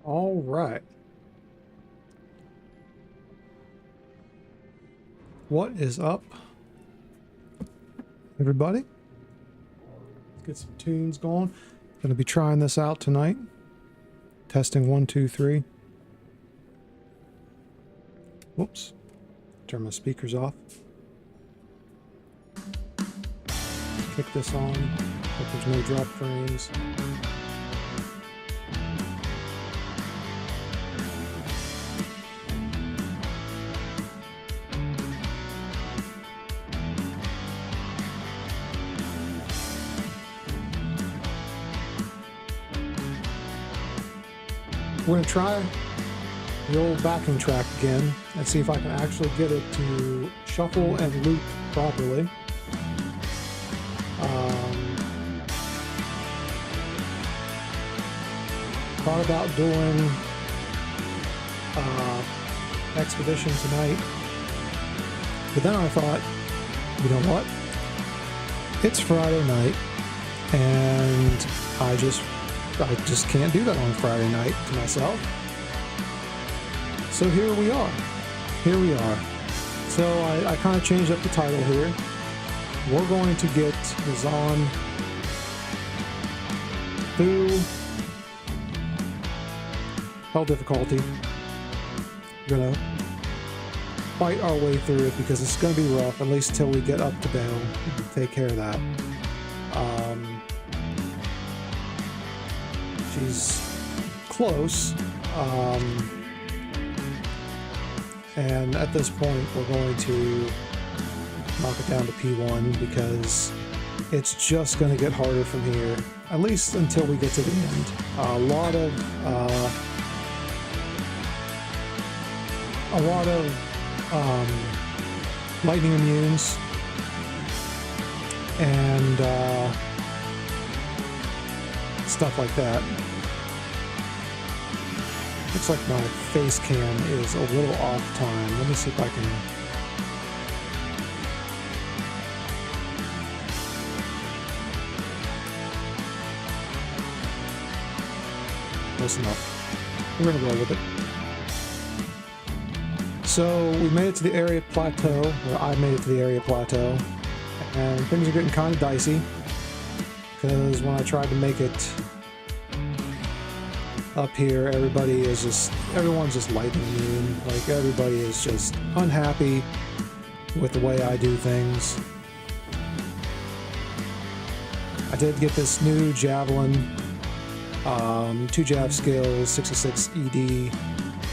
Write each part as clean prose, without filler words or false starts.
All right. What is up, everybody? Let's get some tunes going. Gonna be trying this out tonight. Testing 1, 2, 3. Whoops. Turn my speakers off. Kick this on. Hope there's no drop frames. We're going to try the old backing track again and see if I can actually get it to shuffle and loop properly. Thought about doing Expedition tonight, but then I thought, you know what? It's Friday night, and I just can't do that on Friday night to myself. So here we are. So I kind of changed up the title here. We're going to get JavaZon through hell difficulty. We're gonna fight our way through it because it's gonna be rough, at least till we get up to Bale. We'll take care of that. She's close, and at this point we're going to knock it down to P1 because it's just going to get harder from here, at least until we get to the end. A lot of lightning immunes and stuff like that. Looks like my face cam is a little off time. Let me see if I can... Close enough. We're gonna roll with it. So we made it to the area plateau, or I made it to the area plateau, and things are getting kind of dicey. Because when I tried to make it up here, everyone's just lightning immune. Like, everybody is just unhappy with the way I do things. I did get this new javelin, 2 jav skills, 66 ED,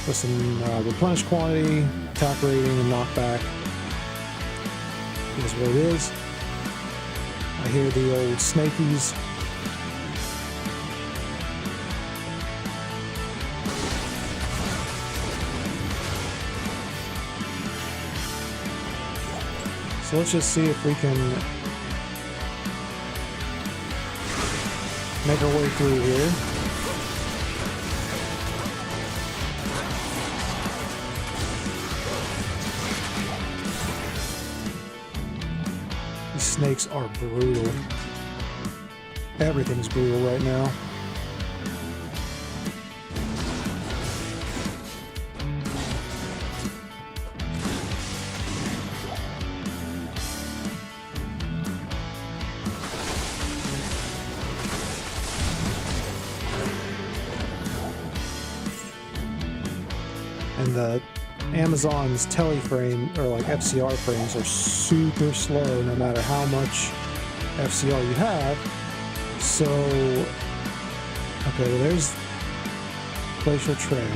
with some replenish quantity, attack rating, and knockback. Is what it is. I hear the old snakies. So let's just see if we can make our way through here. These snakes are brutal. Everything's brutal right now. And the Amazon's teleframe, or like FCR frames, are super slow no matter how much FCR you have. So, okay, well, there's Glacial Trail.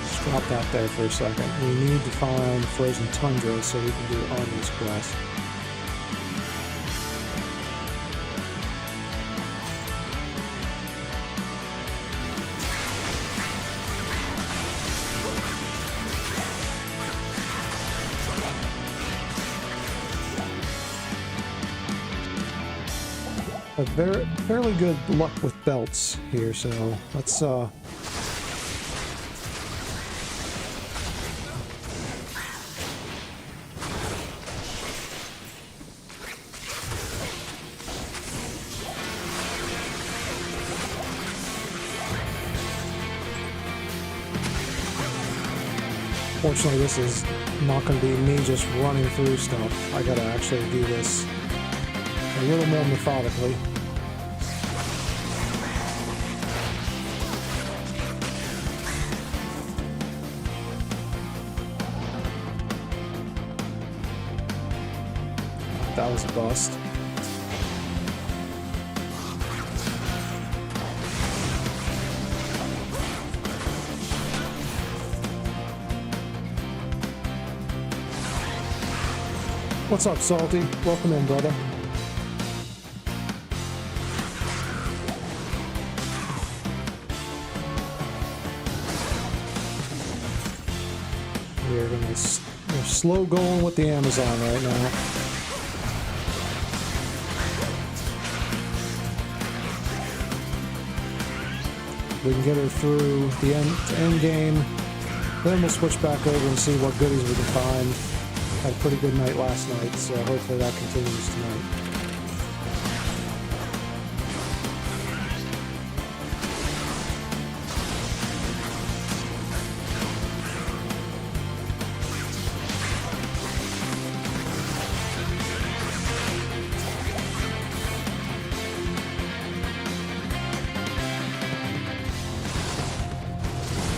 Just drop that there for a second. We need to find Frozen Tundra so we can do Army's Quest. Fairly good luck with belts here, so let's Fortunately, this is not going to be me just running through stuff. I gotta actually do this a little more methodically. That was a bust. What's up, Salty? Welcome in, brother. We're slow going with the Amazon right now. We can get her through the end game, then we'll switch back over and see what goodies we can find. Had a pretty good night last night, so hopefully that continues tonight.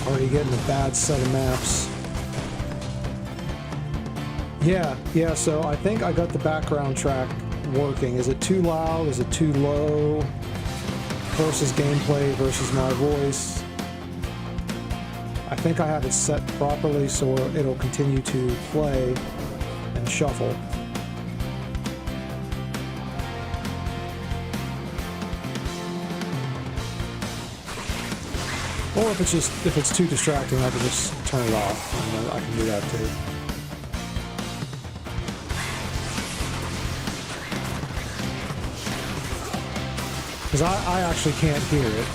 Already getting a bad set of maps. Yeah, so I think I got the background track working. Is it too loud? Is it too low? Versus gameplay versus my voice. I think I have it set properly so it'll continue to play and shuffle. Or if it's too distracting, I can just turn it off. And I can do that too. Because I actually can't hear it.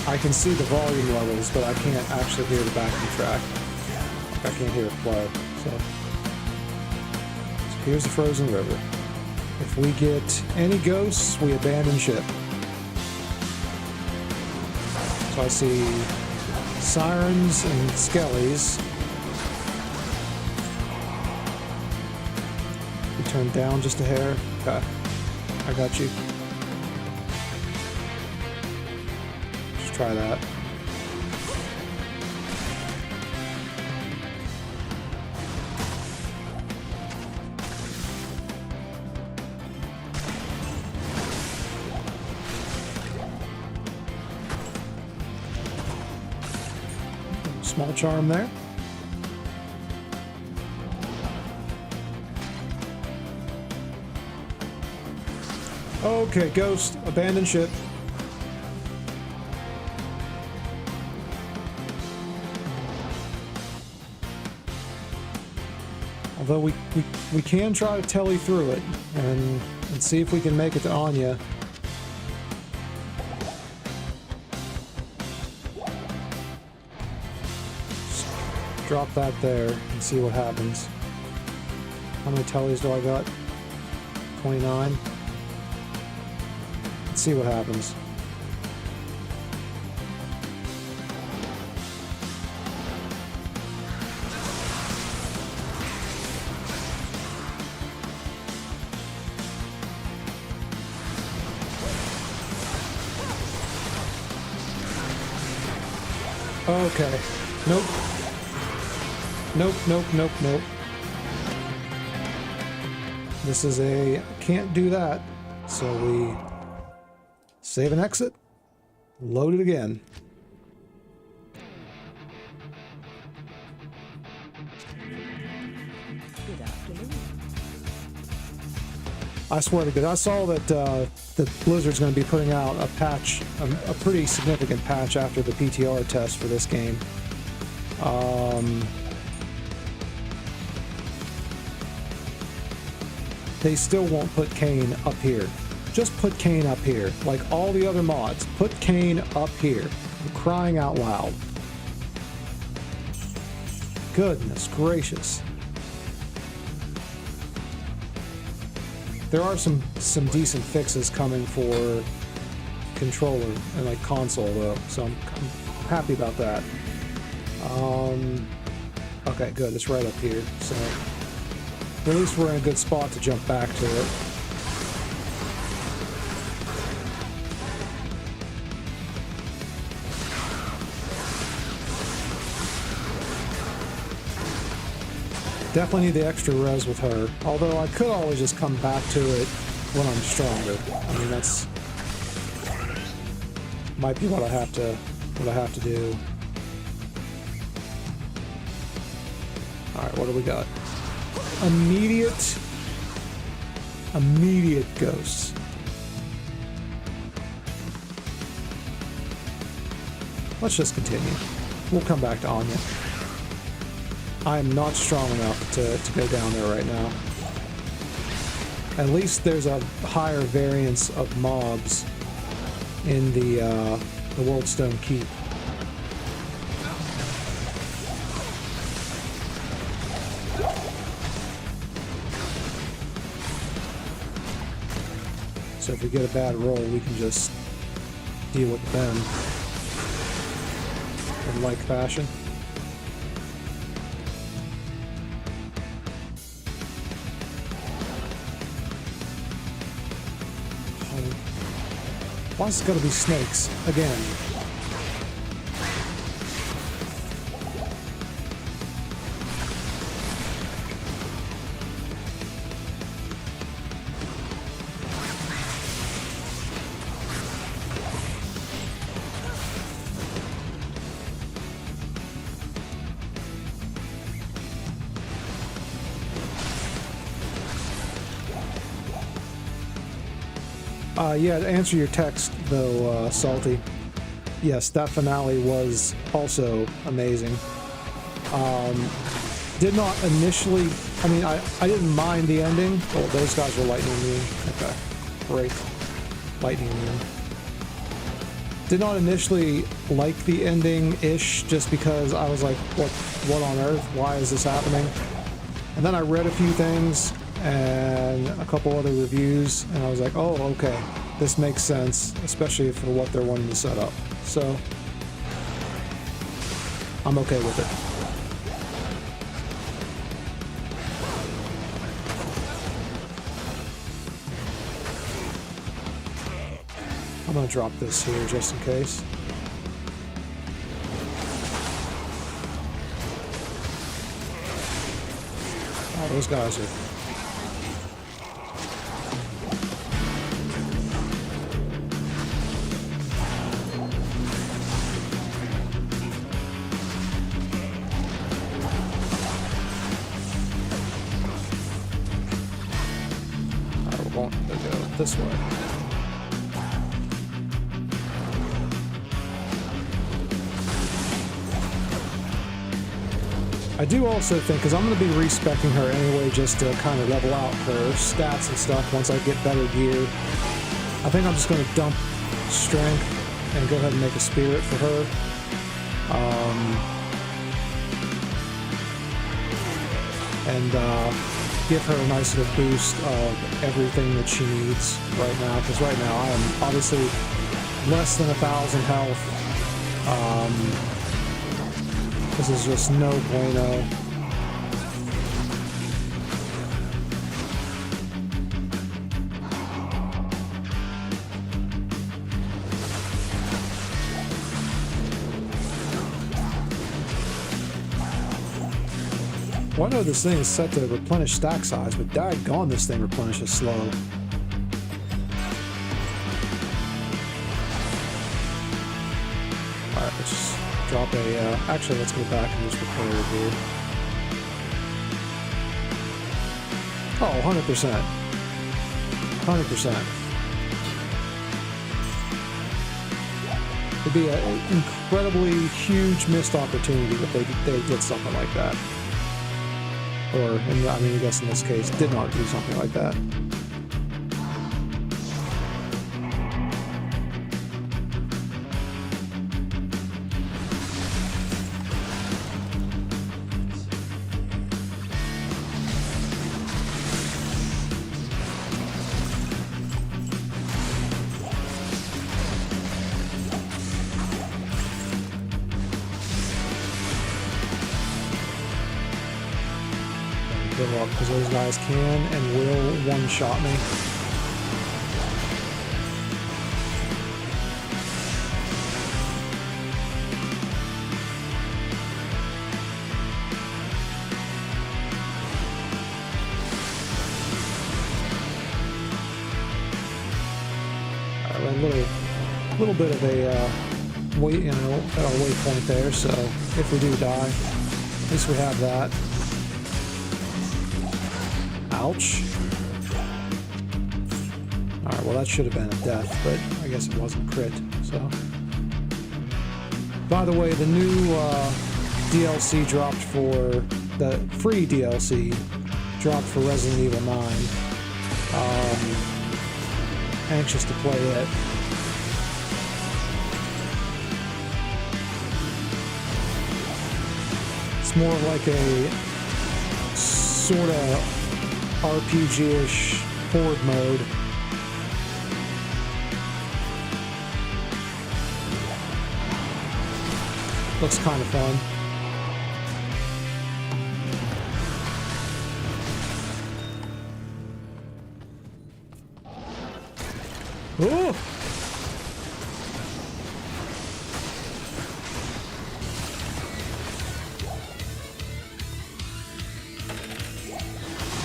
I can see the volume levels, but I can't actually hear the backing track. I can't hear it play. So here's the frozen river. If we get any ghosts, we abandon ship. So I see sirens and skellies. You turn down just a hair. Okay, I got you. Try that. Small charm there. Okay, ghost, abandon ship. Although we can try to telly through it and see if we can make it to Anya. Just drop that there and see what happens. How many tellies do I got? 29. Let's see what happens. Okay. Nope. Nope. This is a... can't do that. So we save and exit. Load it again. Good afternoon. I swear to God, I saw that Blizzard's going to be putting out a patch, a pretty significant patch after the PTR test for this game. They still won't put Kane up here. Just put Kane up here. Like all the other mods, put Kane up here. I'm crying out loud. Goodness gracious. There are some decent fixes coming for controller and like console though, so I'm happy about that. Okay, good. It's right up here. So at least we're in a good spot to jump back to it. Definitely need the extra res with her. Although I could always just come back to it when I'm stronger. I mean, that's might be what I have to do. All right, what do we got? Immediate ghosts. Let's just continue. We'll come back to Anya. I am not strong enough to go down there right now. At least there's a higher variance of mobs in the Worldstone Keep. So if we get a bad roll, we can just deal with them in like fashion. Why is it gotta be snakes again? Yeah, to answer your text, though, Salty, yes, that finale was also amazing. Did not initially... I mean, I didn't mind the ending. Oh, those guys were lightning immune. Okay, great. Lightning immune. Did not initially like the ending-ish, just because I was like, what on earth? Why is this happening? And then I read a few things and a couple other reviews, and I was like, oh, okay. This makes sense, especially for what they're wanting to set up. So, I'm okay with it. I'm gonna drop this here just in case. Oh, those guys are... this way. I do also think, because I'm going to be respecing her anyway just to kind of level out her stats and stuff once I get better gear, I think I'm just going to dump strength and go ahead and make a spirit for her. Give her a nice little boost of everything that she needs right now, because right now I am obviously less than 1,000 health. This is just no bueno. Well, I know this thing is set to replenish stack size, but daggone, this thing replenishes slow. Alright, let's just drop a... actually, let's go back and just repair it here. Oh, 100%. 100%. It'd be an incredibly huge missed opportunity if they did something like that. Or, I mean, I guess in this case, did not do something like that. give up because those guys can and will one-shot me. A little bit of a wait, you know, at our waypoint there. So if we do die, at least we have that. Ouch. All right, well that should have been a death, but I guess it wasn't crit. So, by the way, the new DLC dropped for the free DLC dropped for Resident Evil 9. Anxious to play it. It's more like a sort of RPG-ish horde mode. Looks kind of fun. Ooh!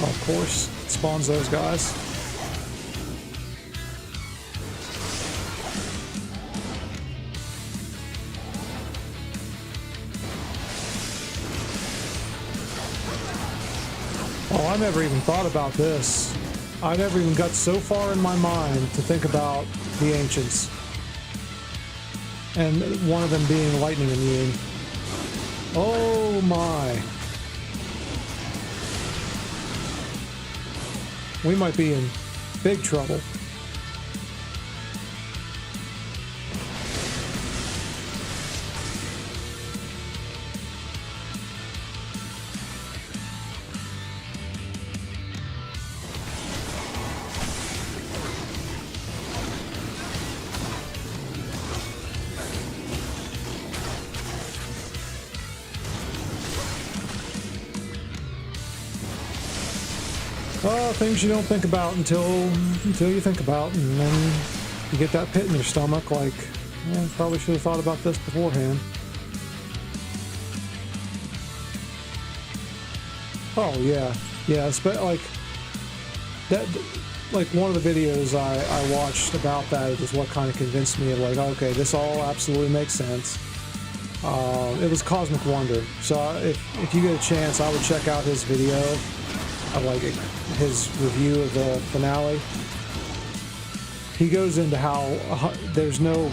Of course, it spawns those guys. Oh, I never even thought about this. I never even got so far in my mind to think about the ancients. And one of them being lightning immune. Oh my. We might be in big trouble. Things you don't think about until you think about, and then you get that pit in your stomach like, well, probably should have thought about this beforehand. Oh yeah, yeah, like that, like one of the videos I watched about that is what kind of convinced me of like, okay, this all absolutely makes sense. It was Cosmic Wonder, so if you get a chance, I would check out his video of like his review of the finale. He goes into how there's no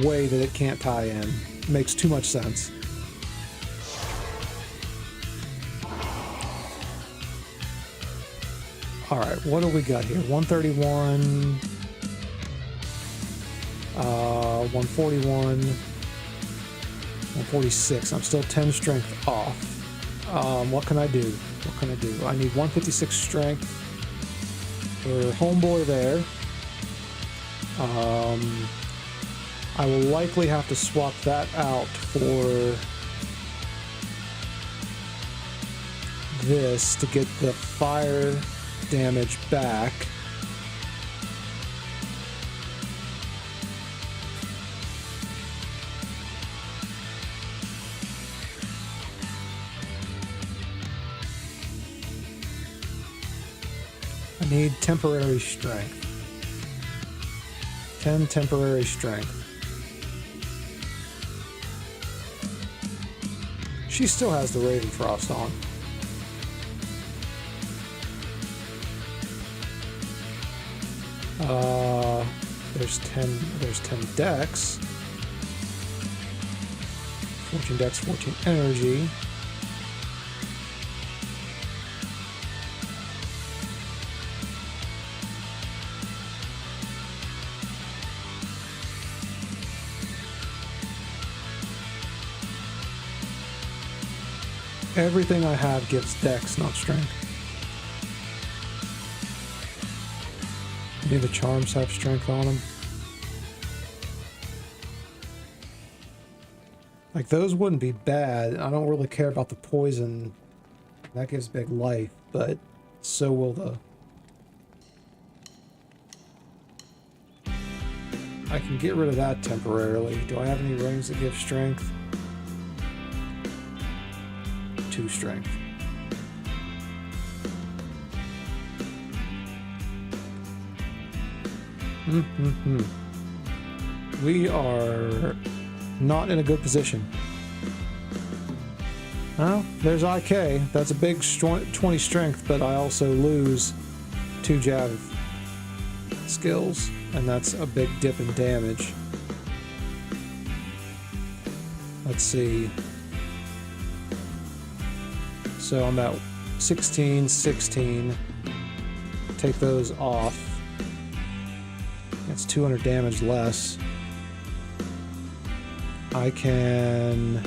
way that it can't tie in. It makes too much sense. All right, what do we got here? 131, 141, 146. I'm still 10 strength off. What can I do? What can I do? I need 156 strength for homeboy there. I will likely have to swap that out for this to get the fire damage back. I need temporary strength. 10 temporary strength. She still has the Raven Frost on. There's 10 dex. 14 dex, 14 energy. Everything I have gives dex, not strength. Maybe the charms have strength on them. Like, those wouldn't be bad. I don't really care about the poison That gives big life, but so will the... I can get rid of that temporarily. Do I have any rings that give strength? 2 strength. We are not in a good position. Well, there's IK. That's a big 20 strength, but I also lose 2 Jav skills, and that's a big dip in damage. Let's see. So I'm at 16, 16. Take those off. That's 200 damage less. I can...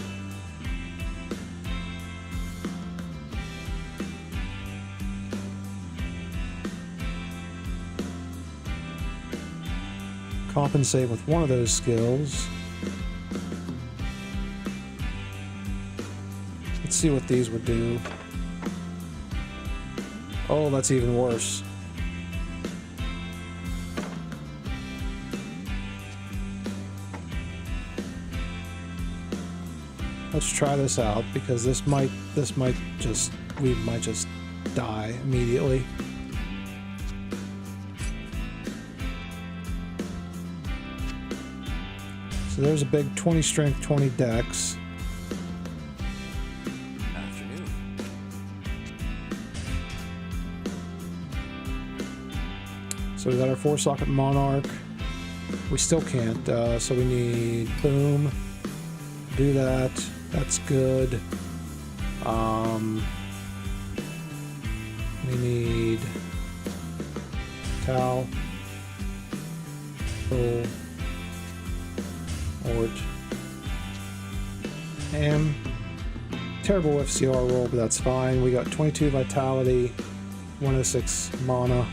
compensate with one of those skills. Let's see what these would do. Oh, that's even worse. Let's try this out, because this might just, we might just die immediately. So there's a big 20 strength, 20 dex. Afternoon. So we got our 4-socket monarch. We still can't, so we need boom. Do that. That's good. We need Tau. Full. Ort. Terrible FCR roll, but that's fine. We got 22 vitality, 106 mana,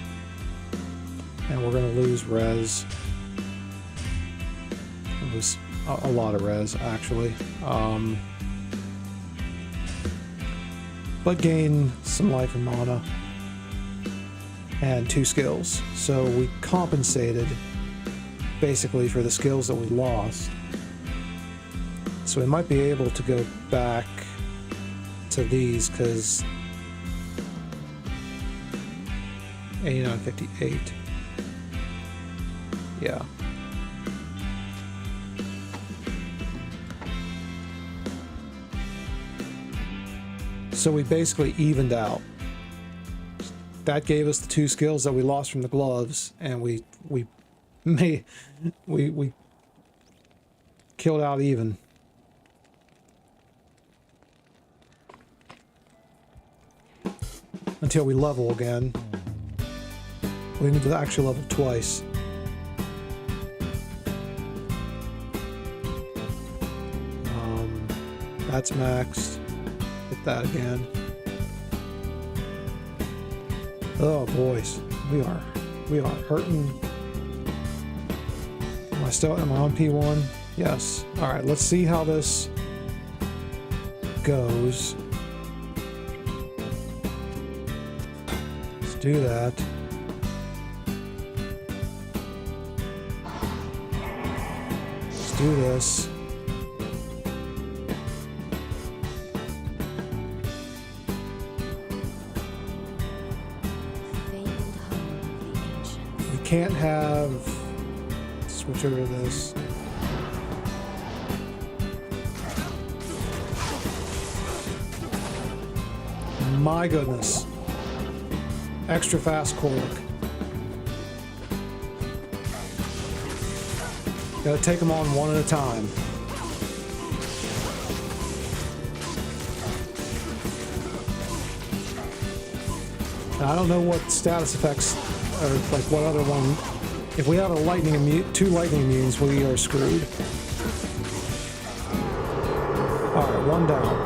and we're gonna lose res. It was a lot of res, actually. But gain some life and mana and 2 skills. So we compensated basically for the skills that we lost. So we might be able to go back to these, because 8958. Yeah. So we basically evened out. That gave us the 2 skills that we lost from the gloves, and we killed out even. Until we level again. We need to actually level twice. That's maxed. Hit that again. Oh boys, we are hurting. Am I on P1? Yes. All right, let's see how this goes. Let's do that. Let's do this. We can't have... Switch over to this. My goodness. Extra fast Korg. Gotta take them on one at a time. Now, I don't know what status effects, or like what other one. If we have a lightning immune, 2 lightning immunes, we are screwed. Alright, 1 down.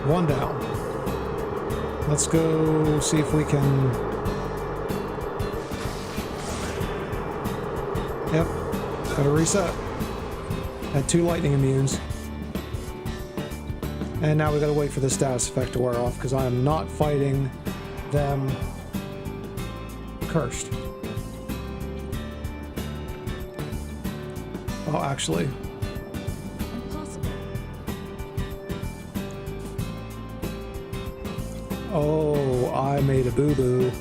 1 down. Let's go see if we can... Yep, gotta reset. Had 2 lightning immunes. And now we gotta wait for the status effect to wear off because I am not fighting them cursed. Oh, actually. Oh, I made a boo-boo.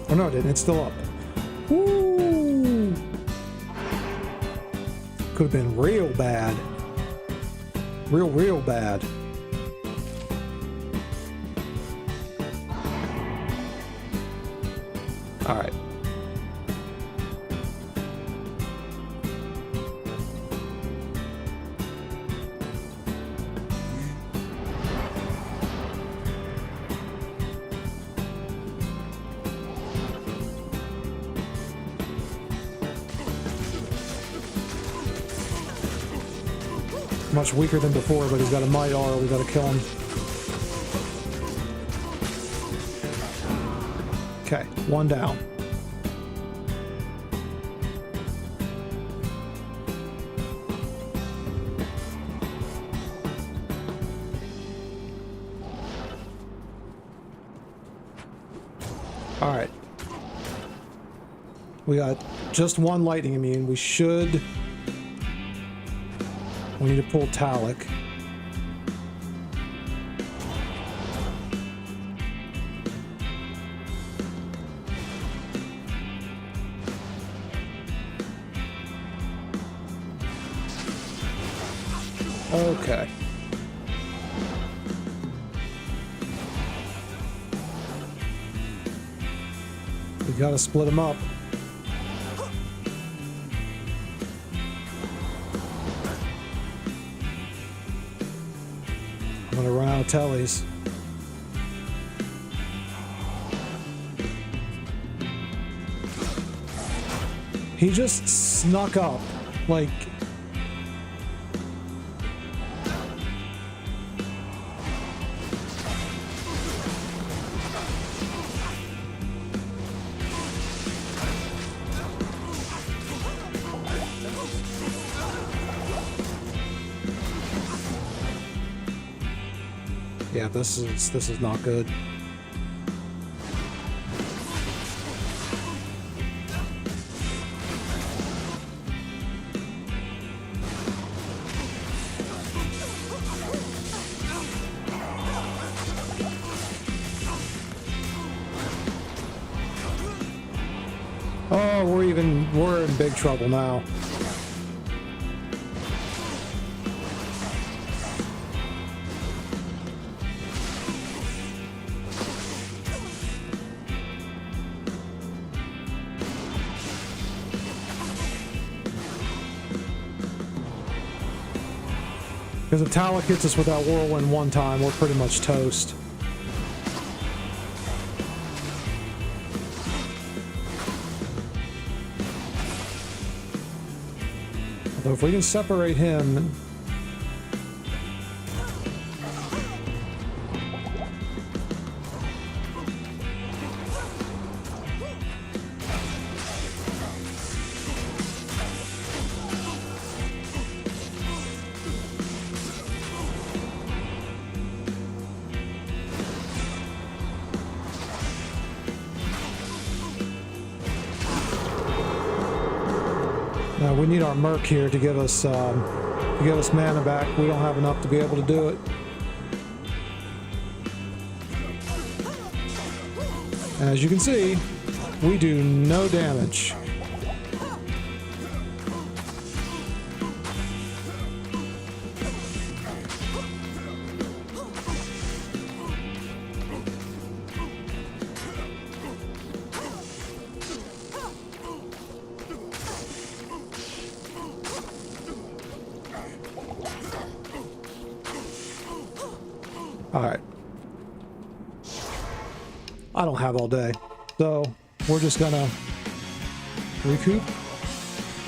Oh no, it didn't. It's still up. Woo! Could have been real bad. Real bad. All right. Much weaker than before, but he's got a Might R. We gotta kill him. Okay, one down. All right. We got just one lightning immune. We should... We need to pull Talic. Okay. We gotta split them up. I'm gonna run out of tellies. He just snuck up, like... Yeah, this is not good. Oh, we're in big trouble now. Because if Talic hits us with that whirlwind one time, we're pretty much toast. Although if we can separate him... Now we need our Merc here to give us mana back. We don't have enough to be able to do it. As you can see, we do no damage. Alright. I don't have all day, so we're just gonna recoup.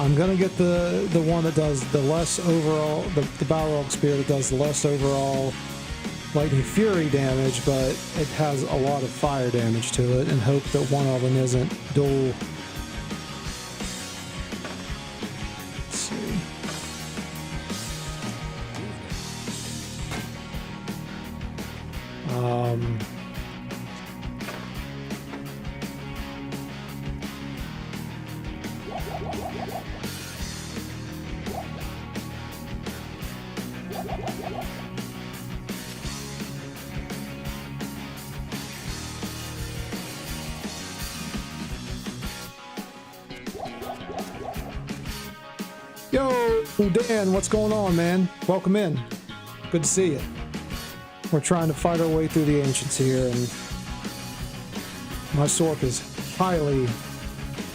I'm gonna get the one that does the less overall, the Balrog Spear that does the less overall Lightning Fury damage, but it has a lot of fire damage to it, and hope that one of them isn't dual Yo, Dan, what's going on, man? Welcome in. Good to see you. We're trying to fight our way through the ancients here, and my Sork is highly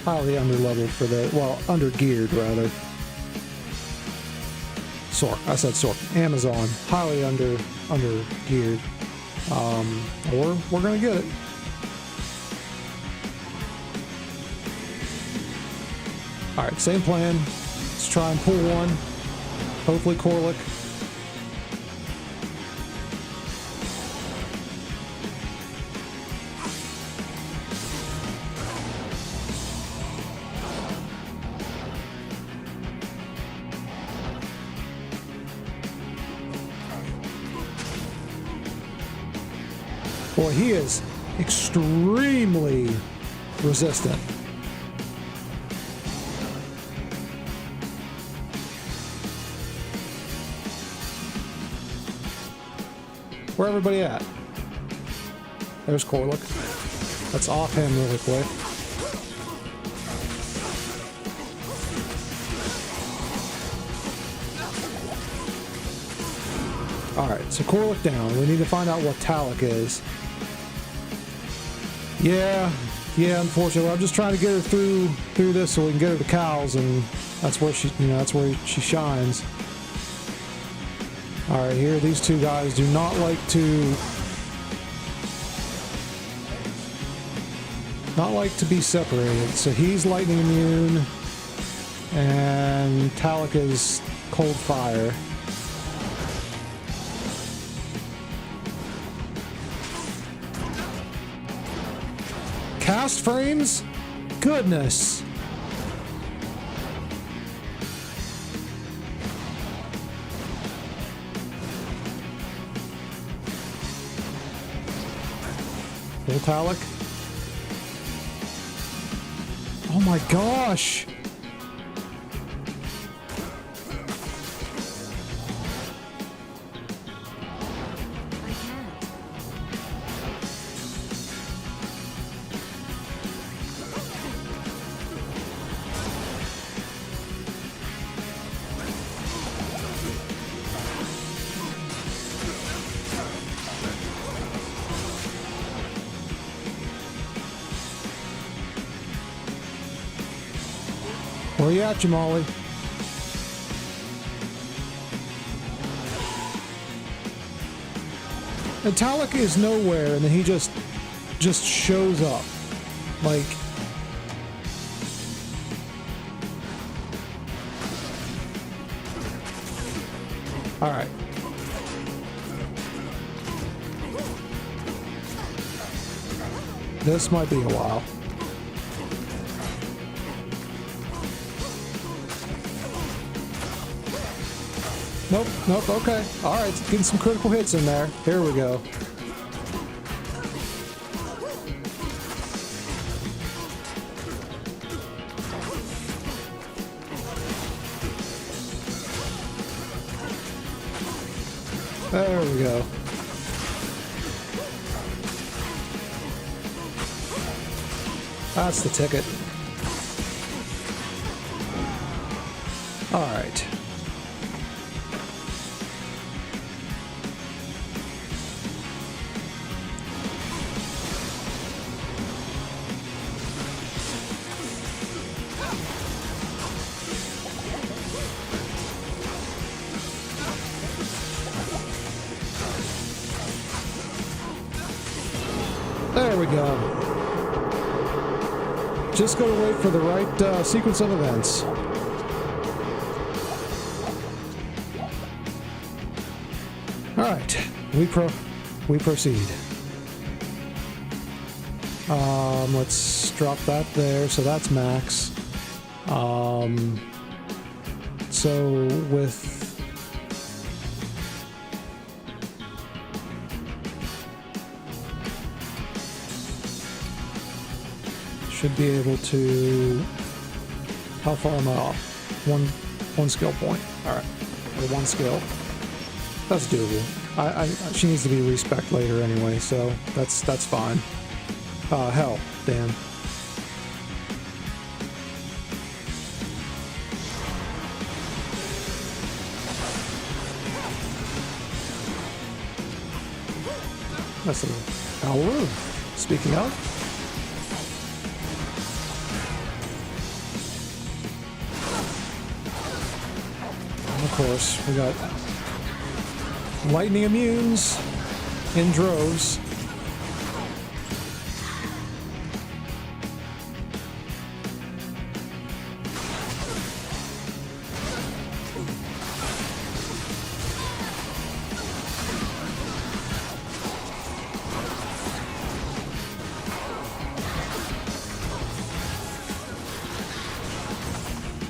underleveled for the, well, undergeared rather. Sork, I said Sork. Amazon, highly undergeared. We're gonna get it. All right, same plan. Let's try and pull one. Hopefully Corlick. Boy, he is extremely resistant. Where everybody at? There's Corlick. Let's off him really quick. Alright, so Corlick down. We need to find out what Talik is. Yeah, unfortunately. I'm just trying to get her through this so we can get her to cows, and that's where she, that's where she shines. Alright, here, these two guys do not like to be separated. So he's lightning immune, and Talik is cold fire. Cast frames? Goodness. Talik. Oh my gosh. Where you at, Jamali? And Talik is nowhere, and then he just shows up. Like, all right. This might be a while. Nope, okay. Alright, getting some critical hits in there. Here we go. There we go. That's the ticket. Alright. There we go. Just gotta wait for the right sequence of events. Alright, we proceed. Let's drop that there, so that's max. So Should be able to... How far am I off? One skill point. Alright. Or one skill. That's doable. She needs to be respect later anyway, so that's fine. Hell, damn. That's a Hallelujah. Speaking of. And of course, we got lightning immunes in droves.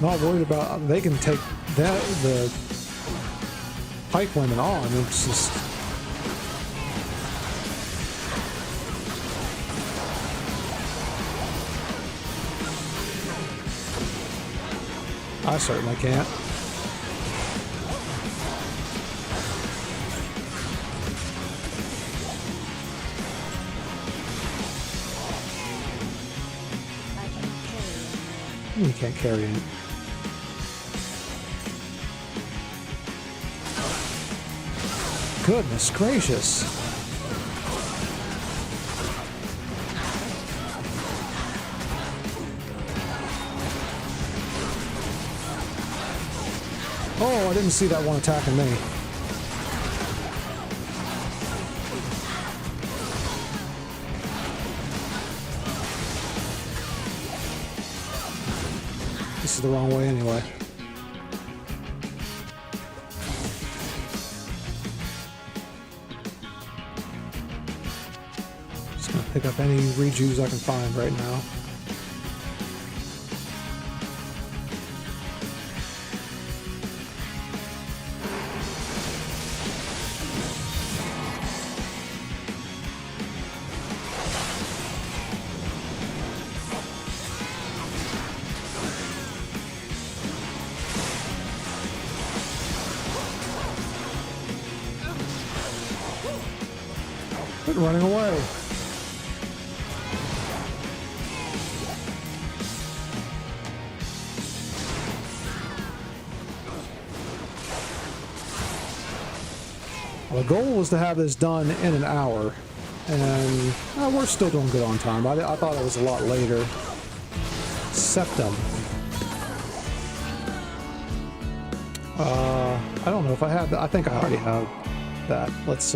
Not worried about, they can take that, the pipe women on. It's just, I certainly can't. You can't carry it. Goodness gracious. Oh, I didn't see that one attacking me. This is the wrong way anyway. Pick up any rejuves I can find right now. Quit running away. The goal was to have this done in an hour, and we're still doing good on time. I thought it was a lot later. Septum. I don't know if I have that. I think I already have that. Let's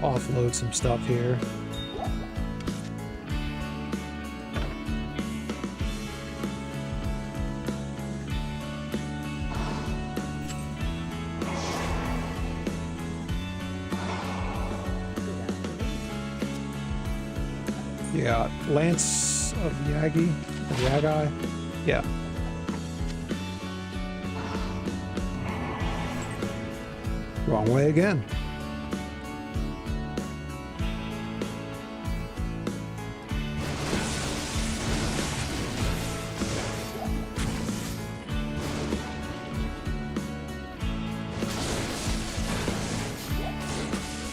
offload some stuff here. Yeah, Lance of Yagi? Yeah. Wrong way again.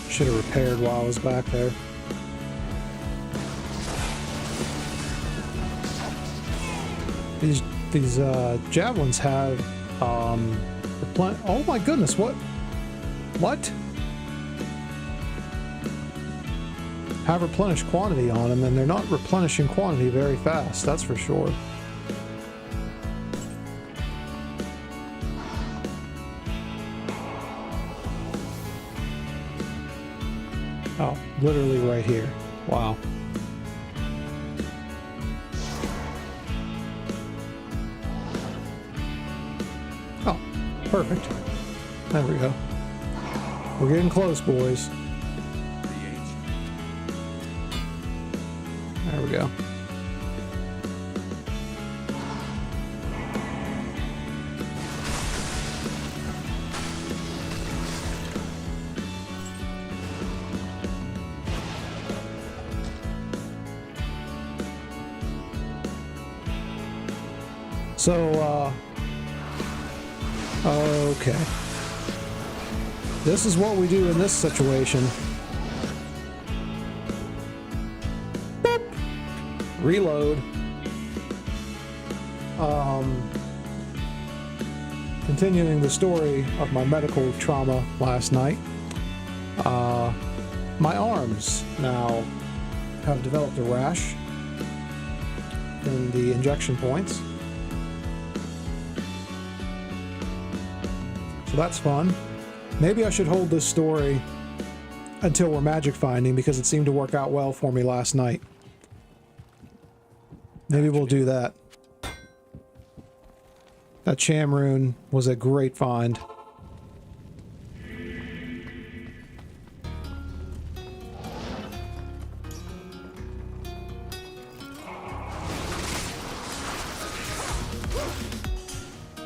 Should have repaired while I was back there. These javelins have oh my goodness, what have replenished quantity on them, and they're not replenishing quantity very fast, that's for sure. Oh, literally right here. Wow. Perfect. There we go. We're getting close, boys. There we go. So, okay. This is what we do in this situation. Boop. Reload. Continuing the story of my medical trauma last night. My arms now have developed a rash in the injection points. So that's fun. Maybe I should hold this story until we're magic finding, because it seemed to work out well for me last night. Maybe we'll do that. That Cham rune was a great find.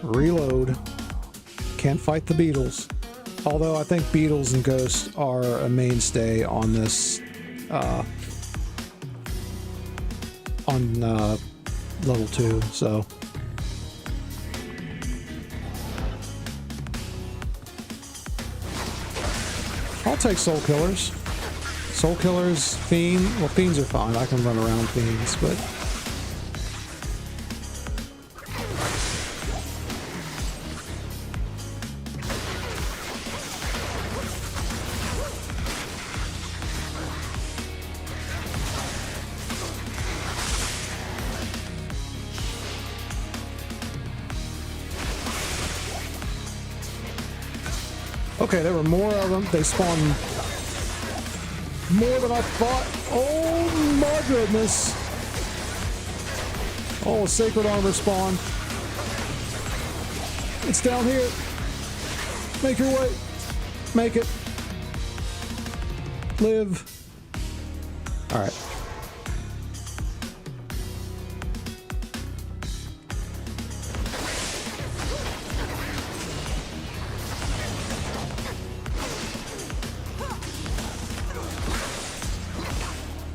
Reload. Can't fight the beetles. Although I think beetles and ghosts are a mainstay on this, on level 2, so. I'll take soul killers. Soul killers, fiend. Well, fiends are fine. I can run around fiends, but. Okay, there were more of them. They spawned more than I thought. Oh my goodness. Oh, a sacred armor spawn. It's down here. Make your way. Make it. Live. All right.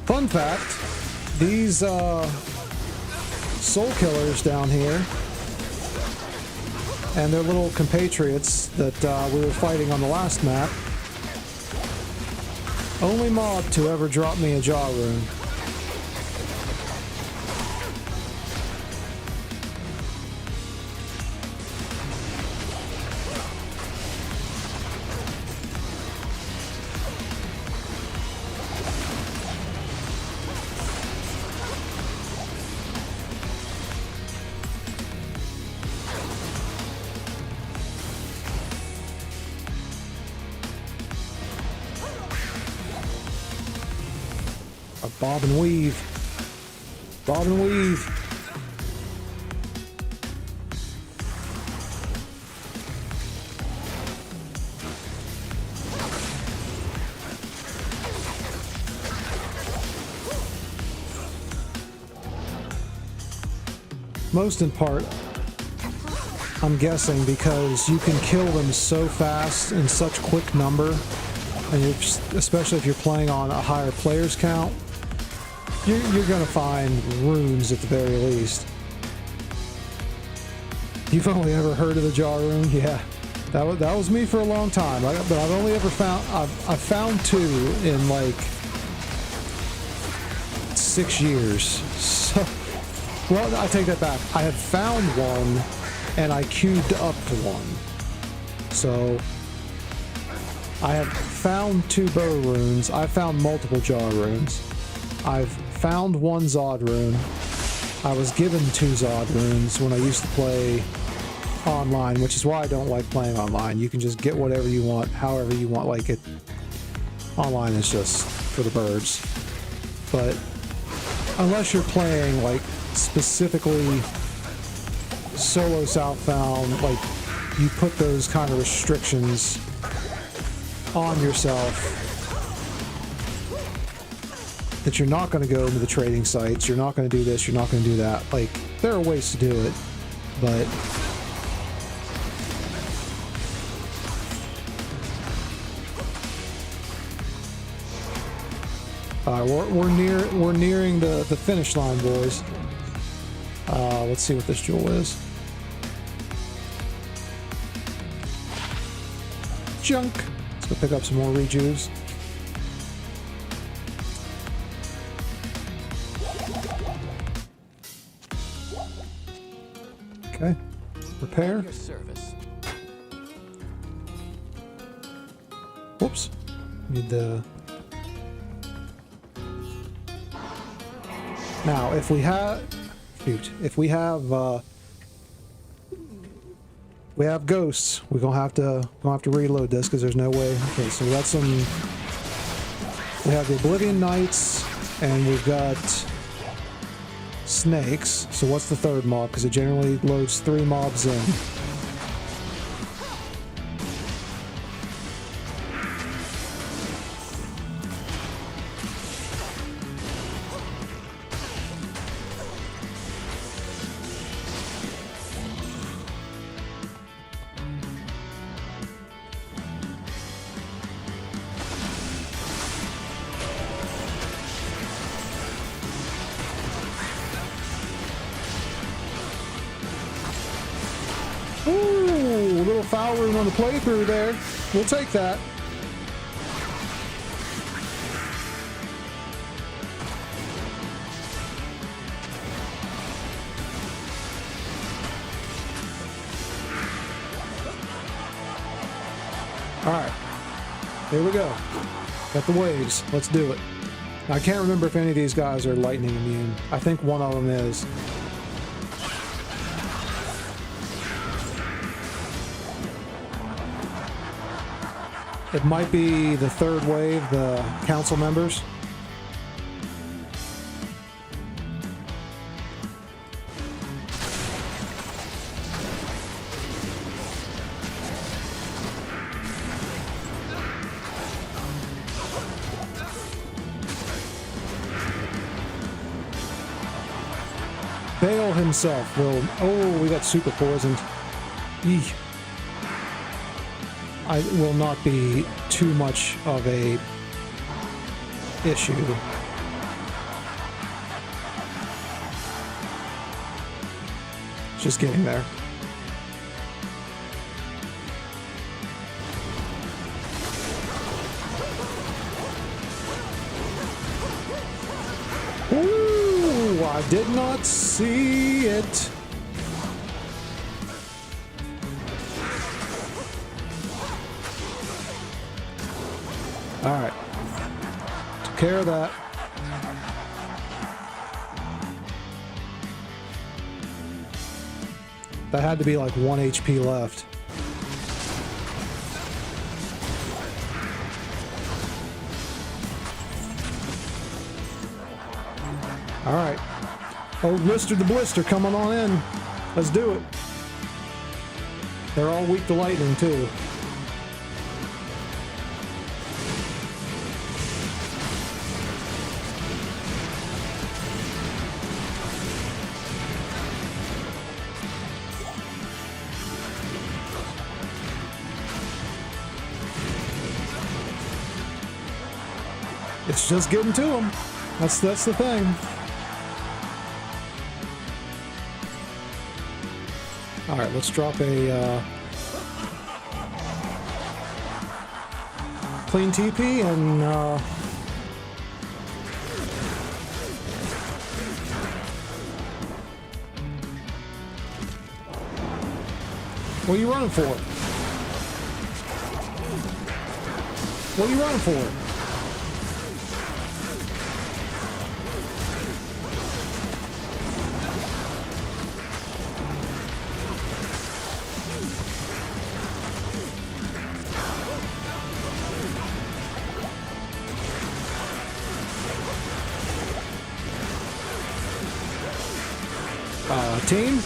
Fun fact, these soul killers down here and their little compatriots that we were fighting on the last map, only mob to ever drop me a jaw rune. Bob and weave. Bob and weave. Most in part, I'm guessing, because you can kill them so fast in such quick number, and especially if you're playing on a higher players count. You're gonna find runes at the very least. You've only ever heard of the jaw rune? Yeah, that was me for a long time. But I've only ever found I've found 2 in like 6 years. So, well, I take that back. I have found 1, and I queued up to 1. So I have found 2 bow runes. I found multiple jaw runes. I've found 1 Zod rune. I was given 2 Zod runes when I used to play online, which is why I don't like playing online. You can just get whatever you want, however you want. Like it, online is just for the birds. But unless you're playing like specifically solo southbound, like you put those kind of restrictions on yourself. That you're not going to go into the trading sites, you're not going to do this, you're not going to do that. Like, there are ways to do it, but we're nearing the finish line, boys. Let's see what this jewel is. junk. Let's go pick up some more rejuves. Okay. Repair. Whoops. Need the... Now, if we have... Shoot. If we have ghosts, we're gonna have to reload this because there's no way. Okay, so we got some... We have the Oblivion Knights, and we've got snakes. So what's the third mob? Because it generally loads 3 mobs in. Ooh, a little foul room on the playthrough there. We'll take that. Alright. Here we go. Got the waves. Let's do it. Now, I can't remember if any of these guys are lightning immune. I think one of them is. It might be the third wave, the council members. Bale himself will... Oh, we got super poisoned. Eek. I will not be too much of a issue. Just getting there. Ooh, I did not see it. Alright. Took care of that. That had to be like 1 HP left. Alright. Old Mr. the Blister coming on in. Let's do it. They're all weak to lightning too. It's just getting to them. That's the thing. All right, let's drop a clean TP and what are you running for? What are you running for? Team?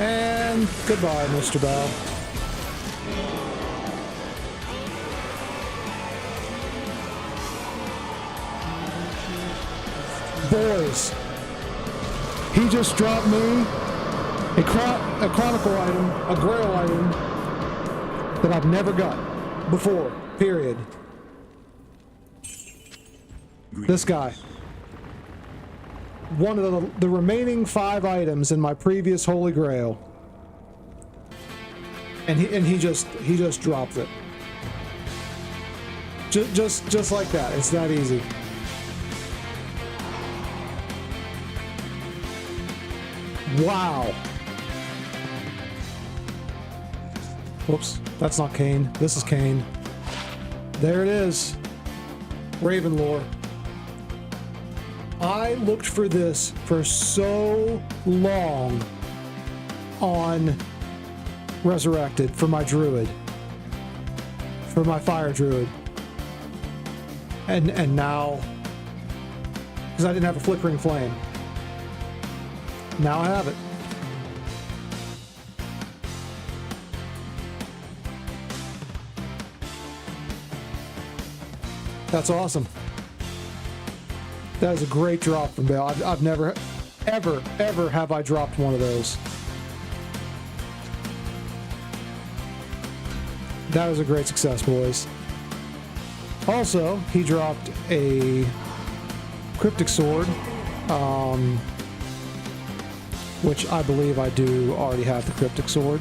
And goodbye, Mr. Bell. Boys, he just dropped me a chronicle item, a grail item that I've never got before, period. This guy. one of the remaining 5 items in my previous Holy Grail. And he just dropped it. Just like that. It's that easy. Wow. Whoops, that's not Cain. This is Cain. There it is. Ravenlore. I looked for this for so long on Resurrected for my druid. For my fire druid. And now, because I didn't have a flickering flame. Now I have it. That's awesome. That is a great drop from Bale. I've never, ever have I dropped one of those. That was a great success, boys. Also, he dropped a Cryptic Sword, which I believe I do already have the Cryptic Sword.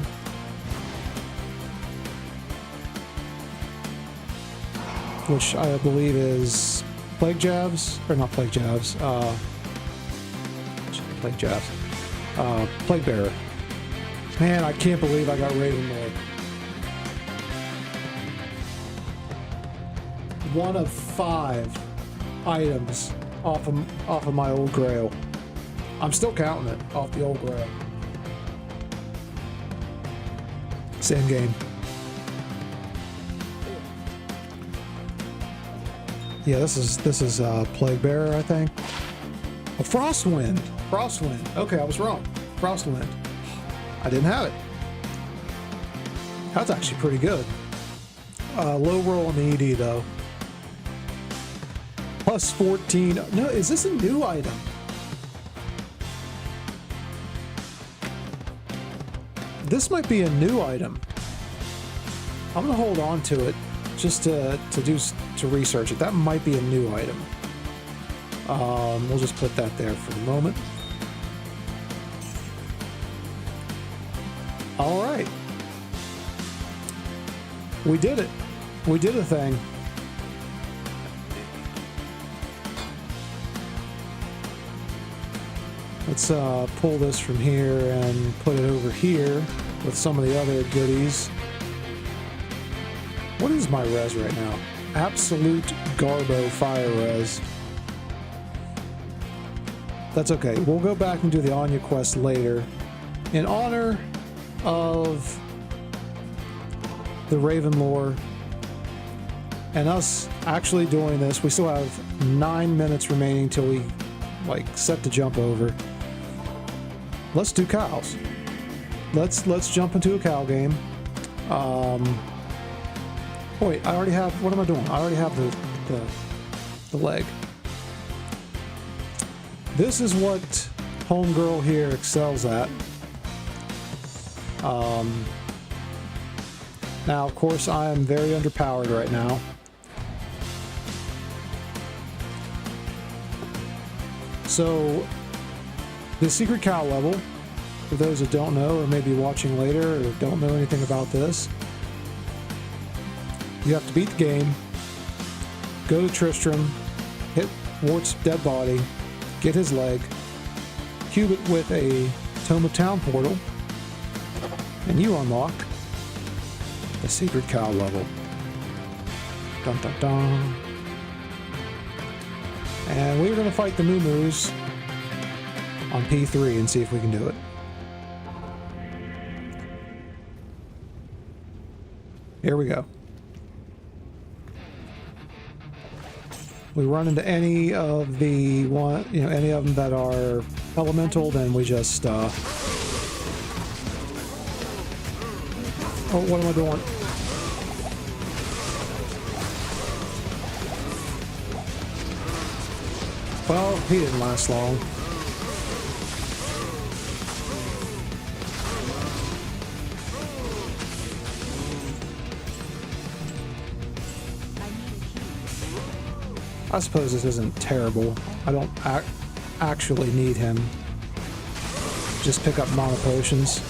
Which I believe is Plague Jabs, or not Plague Jabs, Plague Jabs, Plague Bearer. Man, I can't believe I got Ravenlord. One of 5 items off of my old Grail. I'm still counting it off the old Grail. Same game. Yeah, this is Plague Bearer, I think. Oh, Frostwind. Frostwind. Okay, I was wrong. Frostwind. I didn't have it. That's actually pretty good. Low roll on the ED though. Plus 14. No, is this a new item? This might be a new item. I'm gonna hold on to it just to research it. That might be a new item. We'll just put that there for the moment. All right. We did it. We did a thing. Let's pull this from here and put it over here with some of the other goodies. What is my res right now? Absolute Garbo Fire Res. That's okay. We'll go back and do the Anya quest later. In honor of the Ravenlore and us actually doing this, we still have 9 minutes remaining till we set the jump over. Let's do cows. Let's jump into a cow game. Oh wait, I already have. What am I doing? I already have the leg. This is what Homegirl here excels at. Now, of course, I am very underpowered right now. So, the secret cow level, for those that don't know or maybe watching later or don't know anything about this, you have to beat the game, go to Tristram, hit Wart's dead body, get his leg, cube it with a Tome of Town portal, and you unlock the secret cow level. Dun dun dun. And we're going to fight the Moo-Moos on P3 and see if we can do it. Here we go. We run into any of the any of them that are elemental, then we just oh, what am I doing? Well, he didn't last long. I suppose this isn't terrible. actually need him. Just pick up mana potions.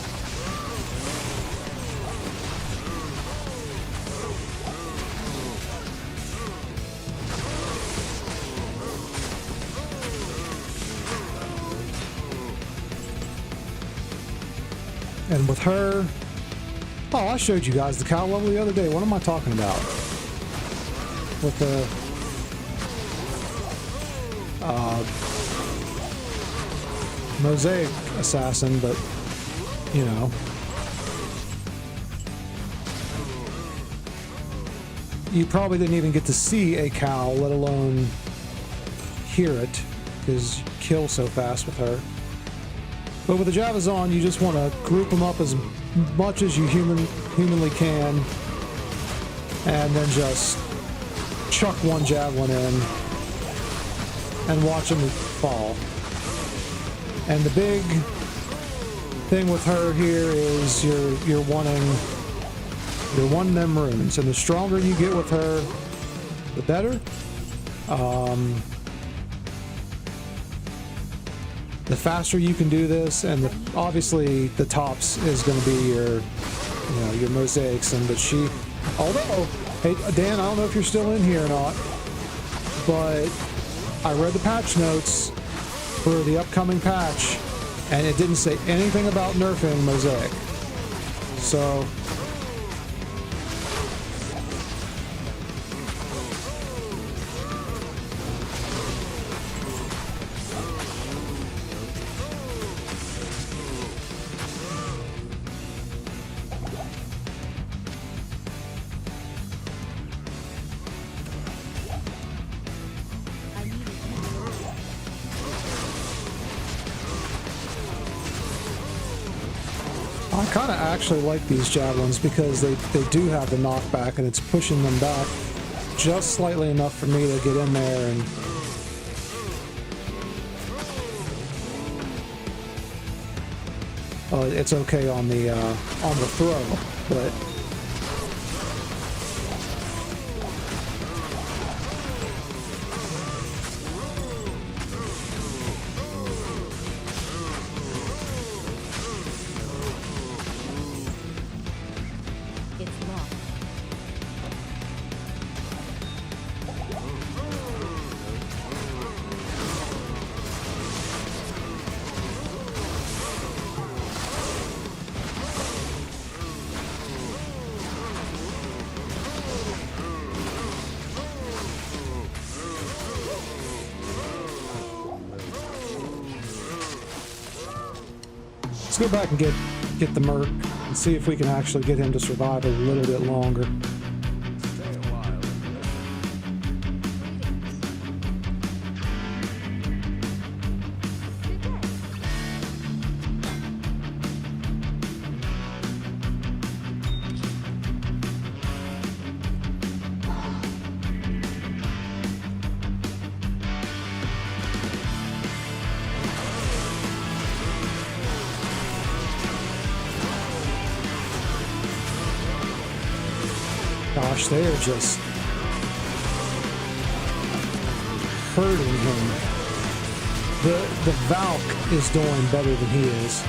And with her... Oh, I showed you guys the cow level the other day. What am I talking about? With the... Mosaic Assassin, but, you know. You probably didn't even get to see a cow, let alone hear it, because you kill so fast with her. But with the JavaZon, you just want to group them up as much as you humanly can, and then just chuck one javelin in and watch them fall. And the big thing with her here is you're wanting them runes, and the stronger you get with her, the better. The faster you can do this, and obviously the tops is going to be your mosaics. And but she, although, hey Dan, I don't know if you're still in here or not, but I read the patch notes for the upcoming patch, and it didn't say anything about nerfing mosaic. So I kind of actually like these javelins because they do have the knockback, and it's pushing them back just slightly enough for me to get in there. And it's okay on the throw, but go back and get the Merc and see if we can actually get him to survive a little bit longer. Gosh, they are just hurting him. The Valk is doing better than he is.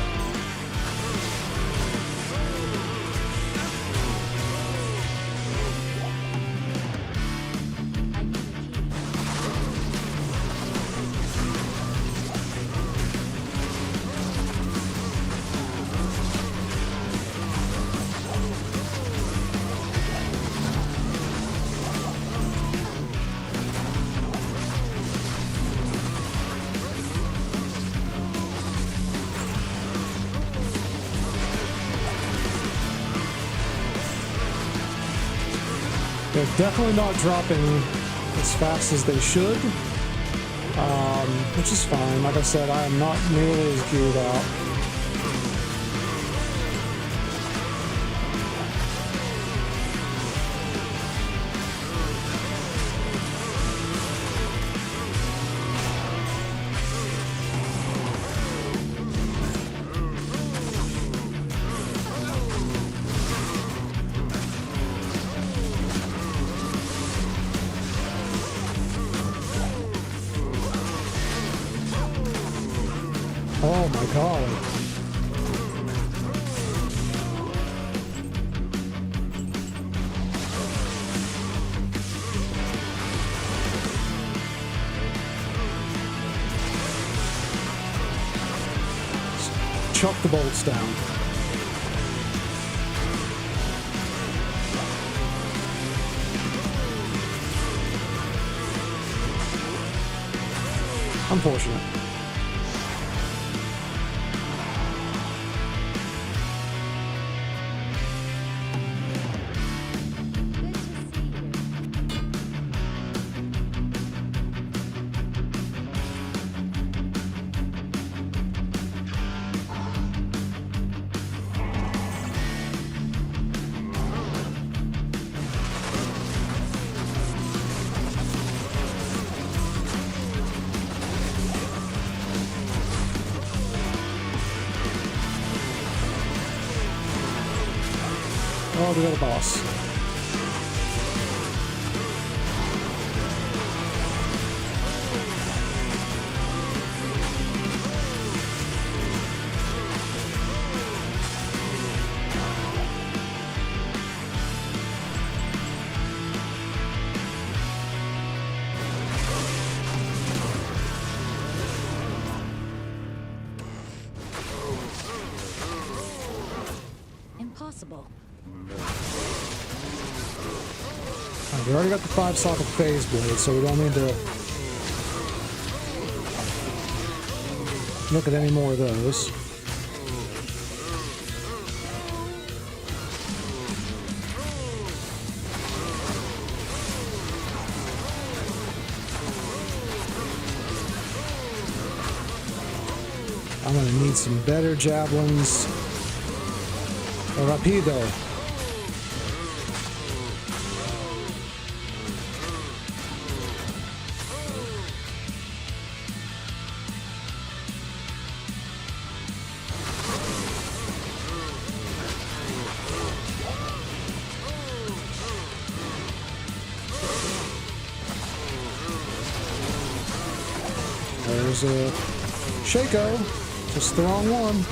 They're definitely not dropping as fast as they should, which is fine. Like I said, I am not nearly as geared out. golly. Chuck the bolts down. Unfortunate. Oh, we got a boss. Impossible. We already got the 5-socket phase blade, so we don't need to look at any more of those. I'm going to need some better javelins. Rapido. There's a Shaco, just the wrong one.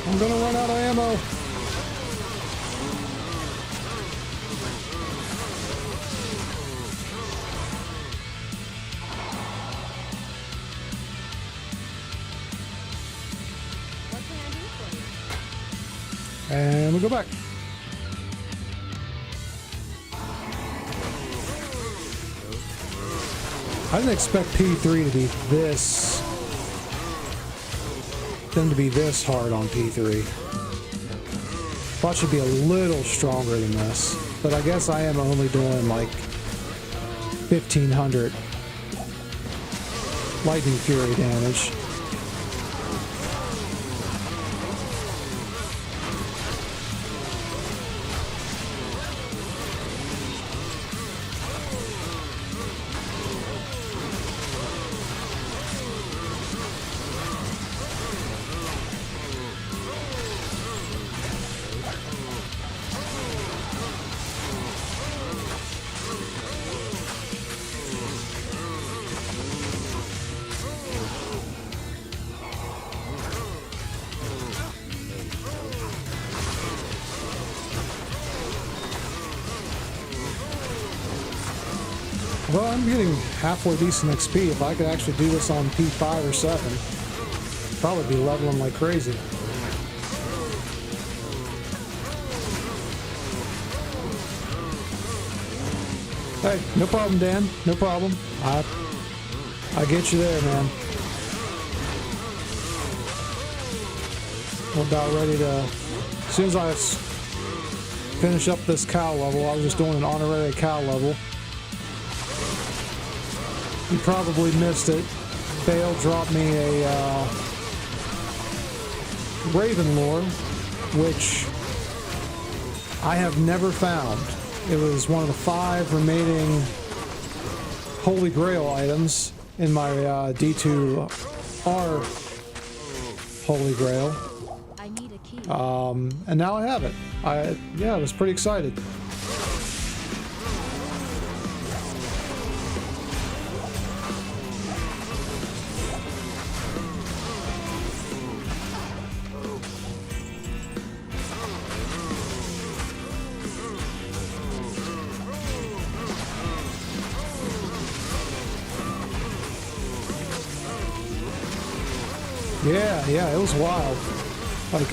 I'm gonna run out of ammo. What can I do for you? And we go back. I didn't expect P3 to be this. Them to be this hard on P3. Thought should be a little stronger than this, but I guess I am only doing like 1500 lightning fury damage. Well, I'm getting halfway decent XP. If I could actually do this on P5 or 7, I'd probably be leveling like crazy. Hey, no problem, Dan. No problem. I get you there, man. I'm about ready to... As soon as I finish up this cow level, I was just doing an honorary cow level. You probably missed it. Fail dropped me a Raven lore, which I have never found. It was one of the 5 remaining Holy Grail items in my D2R Holy Grail. I need a key. And now I have it. I was pretty excited. Yeah, it was wild. Like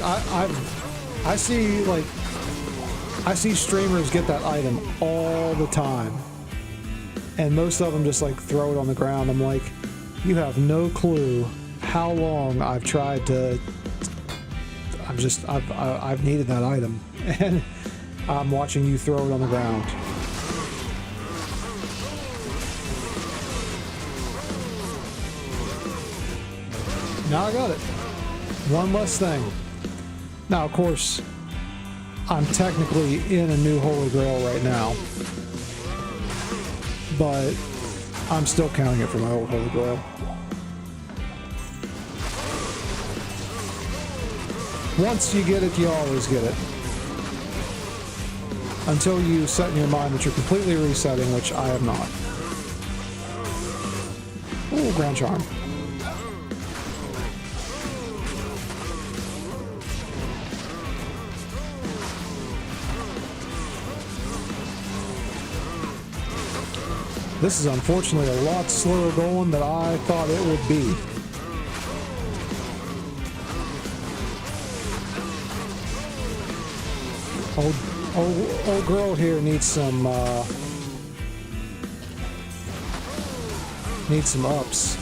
I see streamers get that item all the time, and most of them just like throw it on the ground. I'm like, you have no clue how long I've tried to. I've needed that item, and I'm watching you throw it on the ground. Now I got it. One less thing. Now, of course, I'm technically in a new Holy Grail right now, but I'm still counting it for my old Holy Grail. Once you get it, you always get it. Until you set in your mind that you're completely resetting, which I have not. Ooh, Grand Charm. This is unfortunately a lot slower going than I thought it would be. Old girl here needs some ups.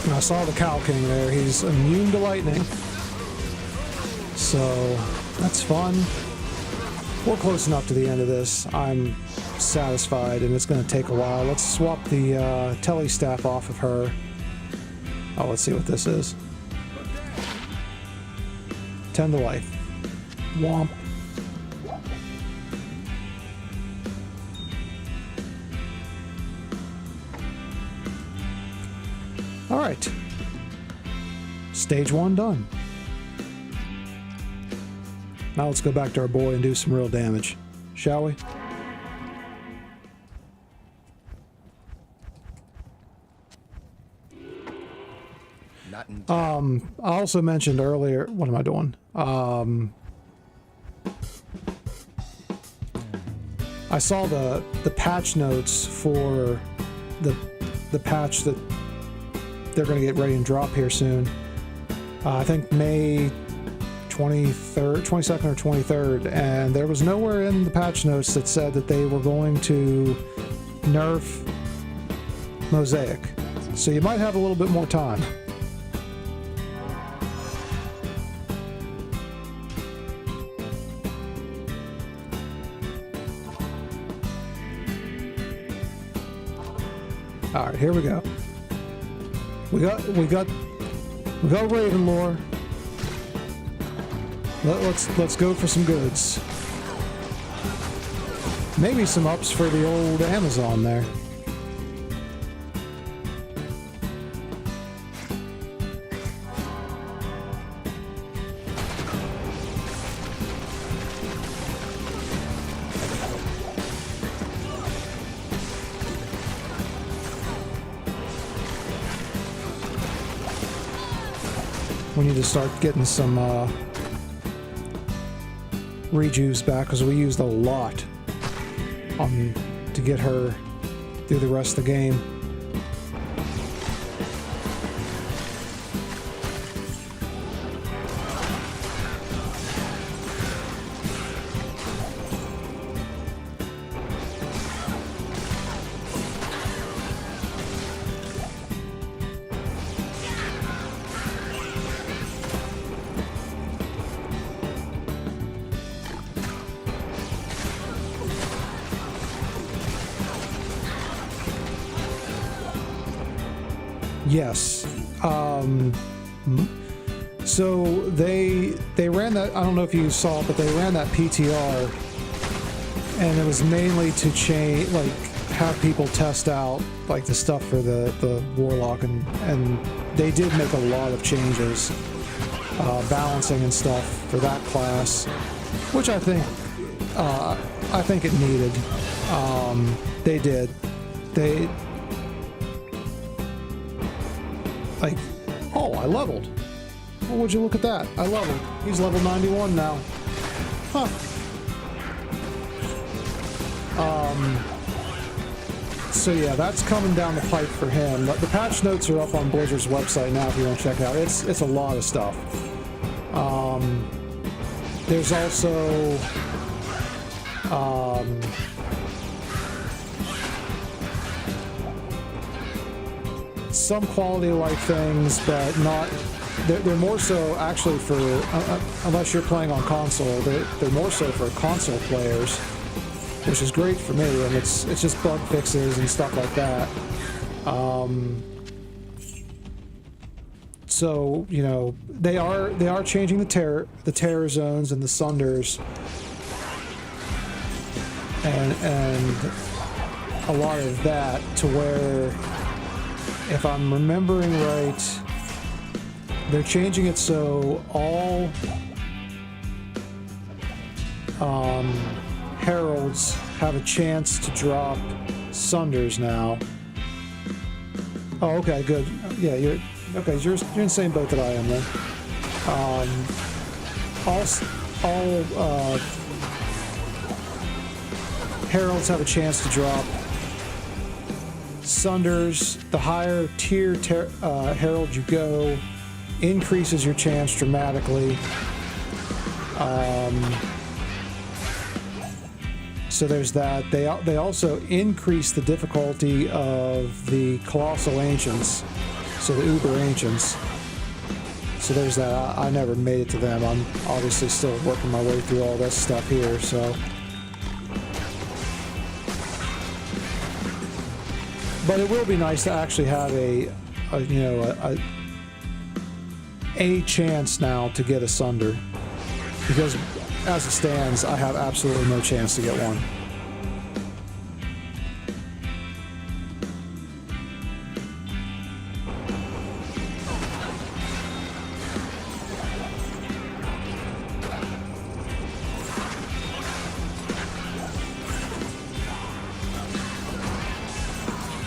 I saw the Cow King there. He's immune to lightning. So, that's fun. We're close enough to the end of this. I'm satisfied, and it's going to take a while. Let's swap the telly staff off of her. Oh, let's see what this is. 10 to life. Womp. Alright. Stage 1 done. Now let's go back to our boy and do some real damage. Shall we? I also mentioned earlier... What am I doing? I saw the patch notes for the patch that they're going to get ready and drop here soon. I think May 23rd, 22nd or 23rd, and there was nowhere in the patch notes that said that they were going to nerf Mosaic. So you might have a little bit more time. All right, here we go. We got Raven lore. Let's go for some goods. Maybe some ups for the old Amazon there. We need to start getting some rejuves back because we used a lot to get her through the rest of the game. Yes. So they ran that. I don't know if you saw it, but they ran that PTR, and it was mainly to change, like, have people test out like the stuff for the warlock, and they did make a lot of changes, balancing and stuff for that class, which I think it needed. They did. They like, oh, I leveled. Well, would you look at that? I leveled. He's level 91 now. Huh. So yeah, that's coming down the pipe for him. The patch notes are up on Blizzard's website now if you want to check it out. It's a lot of stuff. There's also some quality of life things, but not. They're more so actually for unless you're playing on console. They're more so for console players, which is great for me, and it's just bug fixes and stuff like that. So you know they are changing the terror zones and the sunders, and a lot of that to where, if I'm remembering right, they're changing it so all heralds have a chance to drop sunders now. Oh, okay, good. Yeah, you're okay. You're in the same boat that I am then. All heralds have a chance to drop sunders. The higher tier herald you go, increases your chance dramatically. So there's that. They also increase the difficulty of the Colossal Ancients, so the Uber Ancients. So there's that. I never made it to them. I'm obviously still working my way through all this stuff here, so. But it will be nice to actually have a chance now to get a Sunder, because as it stands, I have absolutely no chance to get one.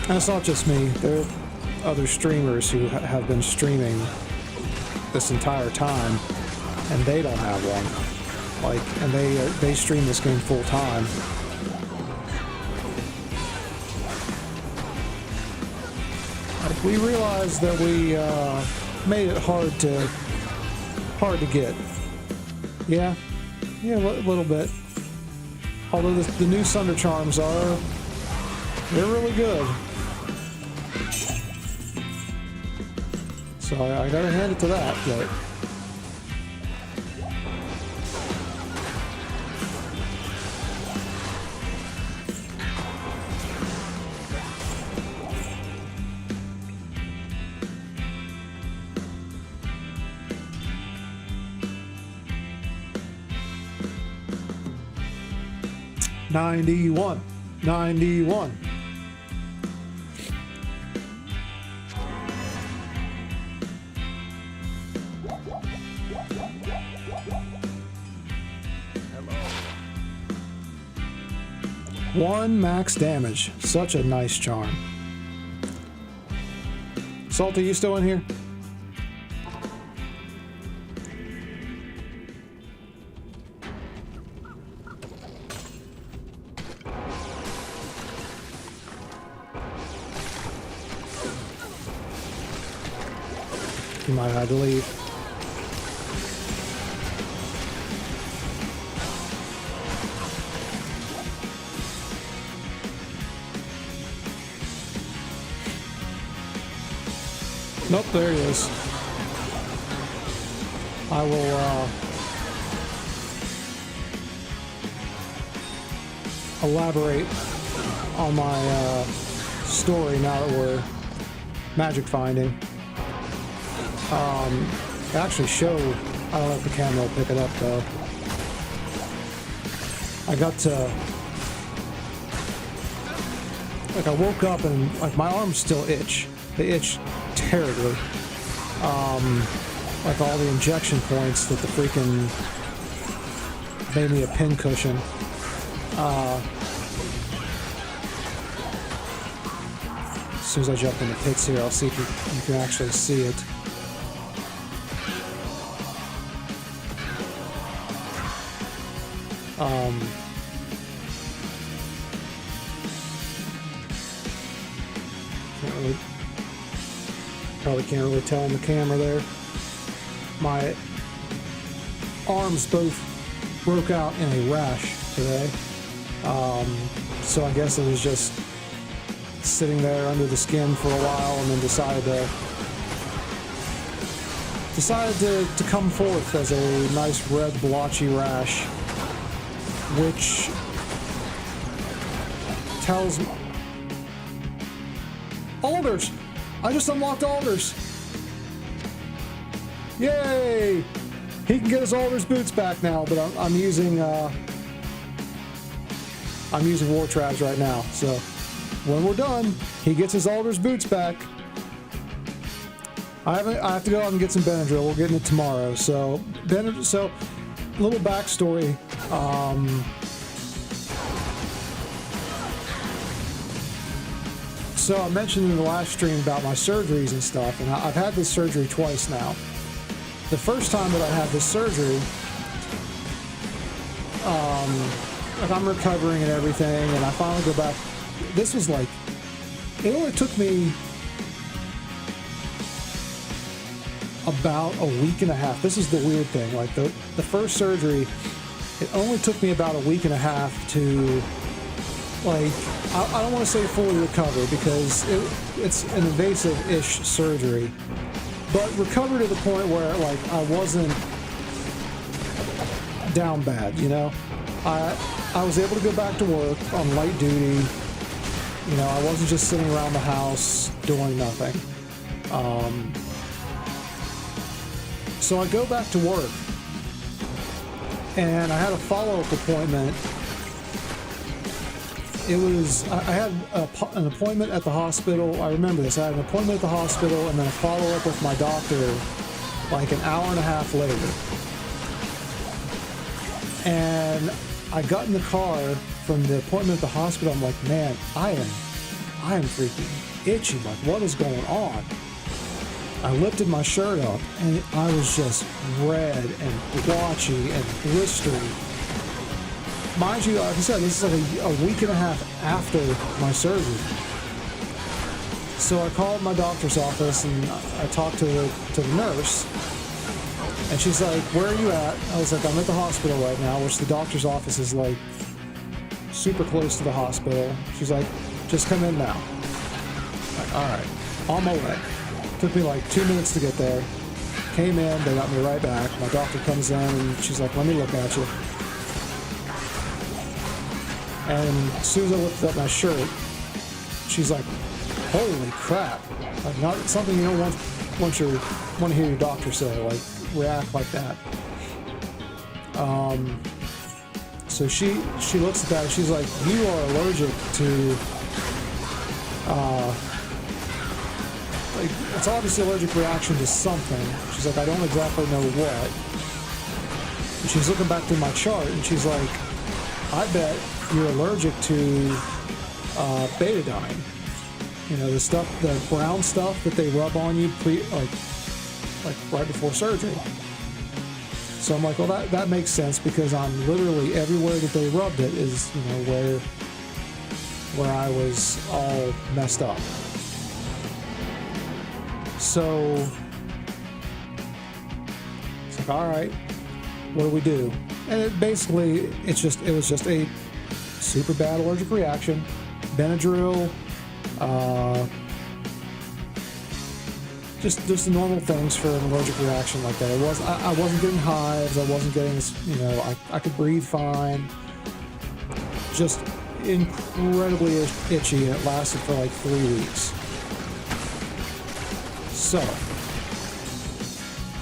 And it's not just me. There are other streamers who have been streaming this entire time, and they don't have one. Like, and they stream this game full time. Like, we realized that we made it hard to get. Yeah, a little bit. Although the new Sunder Charms they're really good. So I gotta hand it to that, but. '91. One max damage. Such a nice charm. Salty, you still in here? You might have to leave. Nope, there he is. I will elaborate on my story now that we're magic finding. Actually show, I don't know if the camera will pick it up though. I got to, like I woke up and like my arms still itch. They itch terribly. Like all the injection points that the freaking made me a pin cushion. As soon as I jump in the pits here, I'll see if you can actually see it. Probably can't really tell on the camera there. My arms both broke out in a rash today. So I guess it was just sitting there under the skin for a while and then decided to come forth as a nice red blotchy rash, which tells me Alders! I just unlocked Alders! Yay! He can get his Alders boots back now, but I'm using War Trabs right now, so when we're done, he gets his Alders boots back. I have to go out and get some Benadryl. We're getting it tomorrow. So little backstory. So I mentioned in the last stream about my surgeries and stuff, and I've had this surgery twice now. The first time that I had this surgery, like I'm recovering and everything, and I finally go back. This was like, it only took me about a week and a half. This is the weird thing. Like the first surgery, it only took me about a week and a half to, like, I don't want to say fully recover because it's an invasive-ish surgery, but recover to the point where like I wasn't down bad, you know. I was able to go back to work on light duty. You know, I wasn't just sitting around the house doing nothing. So I go back to work, and I had a follow-up appointment. It was, I had an appointment at the hospital. I remember this. I had an appointment at the hospital and then a follow-up with my doctor like an hour and a half later. And I got in the car from the appointment at the hospital. I'm like, man, I am freaking itchy. Like, what is going on? I lifted my shirt up and I was just red and blotchy and blistery. Mind you, like I said, this is like a week and a half after my surgery. So I called my doctor's office and I talked to the nurse. And she's like, where are you at? I was like, I'm at the hospital right now, which the doctor's office is like super close to the hospital. She's like, just come in now. I'm like, all right, on my way. Took me like 2 minutes to get there. Came in, they got me right back. My doctor comes in and she's like, let me look at you. And as soon as I lifted up my shirt, she's like, holy crap. Like, not something you don't want to hear your doctor say, like, react like that. So she looks at that and she's like, you are allergic to, like, it's obviously allergic reaction to something. She's like, I don't exactly know what. And she's looking back through my chart and she's like, I bet you're allergic to betadine. You know, the stuff, the brown stuff that they rub on you like right before surgery. So I'm like, well, that makes sense because I'm literally everywhere that they rubbed it is, you know, where I was all messed up. So it's like, all right, what do we do? And it was just a super bad allergic reaction. Benadryl, just the normal things for an allergic reaction like that. I wasn't getting hives. I wasn't getting, you know, I could breathe fine. Just incredibly itchy, and it lasted for like 3 weeks. So,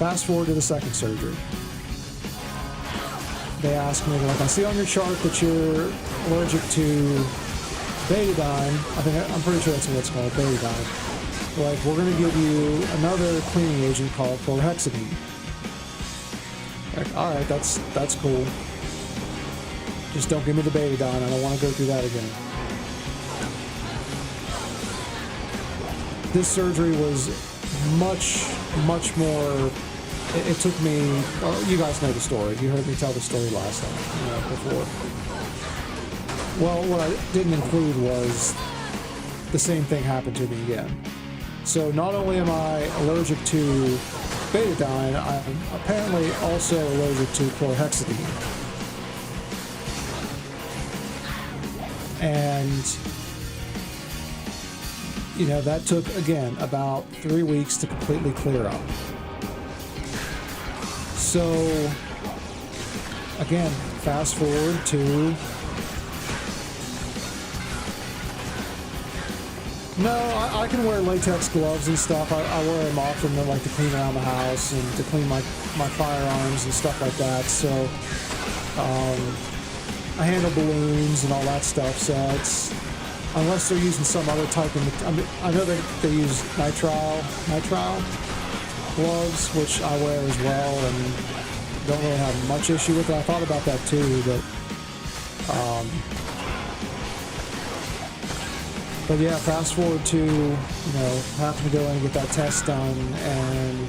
fast forward to the second surgery. They asked me, like, I see on your chart that you're allergic to betadine. I'm pretty sure that's what it's called, betadine. Like, we're going to give you another cleaning agent called FOH'din. Like, all right, that's cool. Just don't give me the betadine. I don't want to go through that again. This surgery was much more. It took me. Well, you guys know the story. You heard me tell the story last time, before. Well, what I didn't include was the same thing happened to me again. So not only am I allergic to betadine, I'm apparently also allergic to FOH'din. And that took, again, about 3 weeks to completely clear up. So, again, fast forward to... No, I can wear latex gloves and stuff. I wear them often to, like, to clean around the house and to clean my firearms and stuff like that. So, I handle balloons and all that stuff. So it's, unless they're using some other type of, I know they use nitrile gloves, which I wear as well, and don't really have much issue with it. I thought about that too, but yeah, fast forward to, having to go in and get that test done, and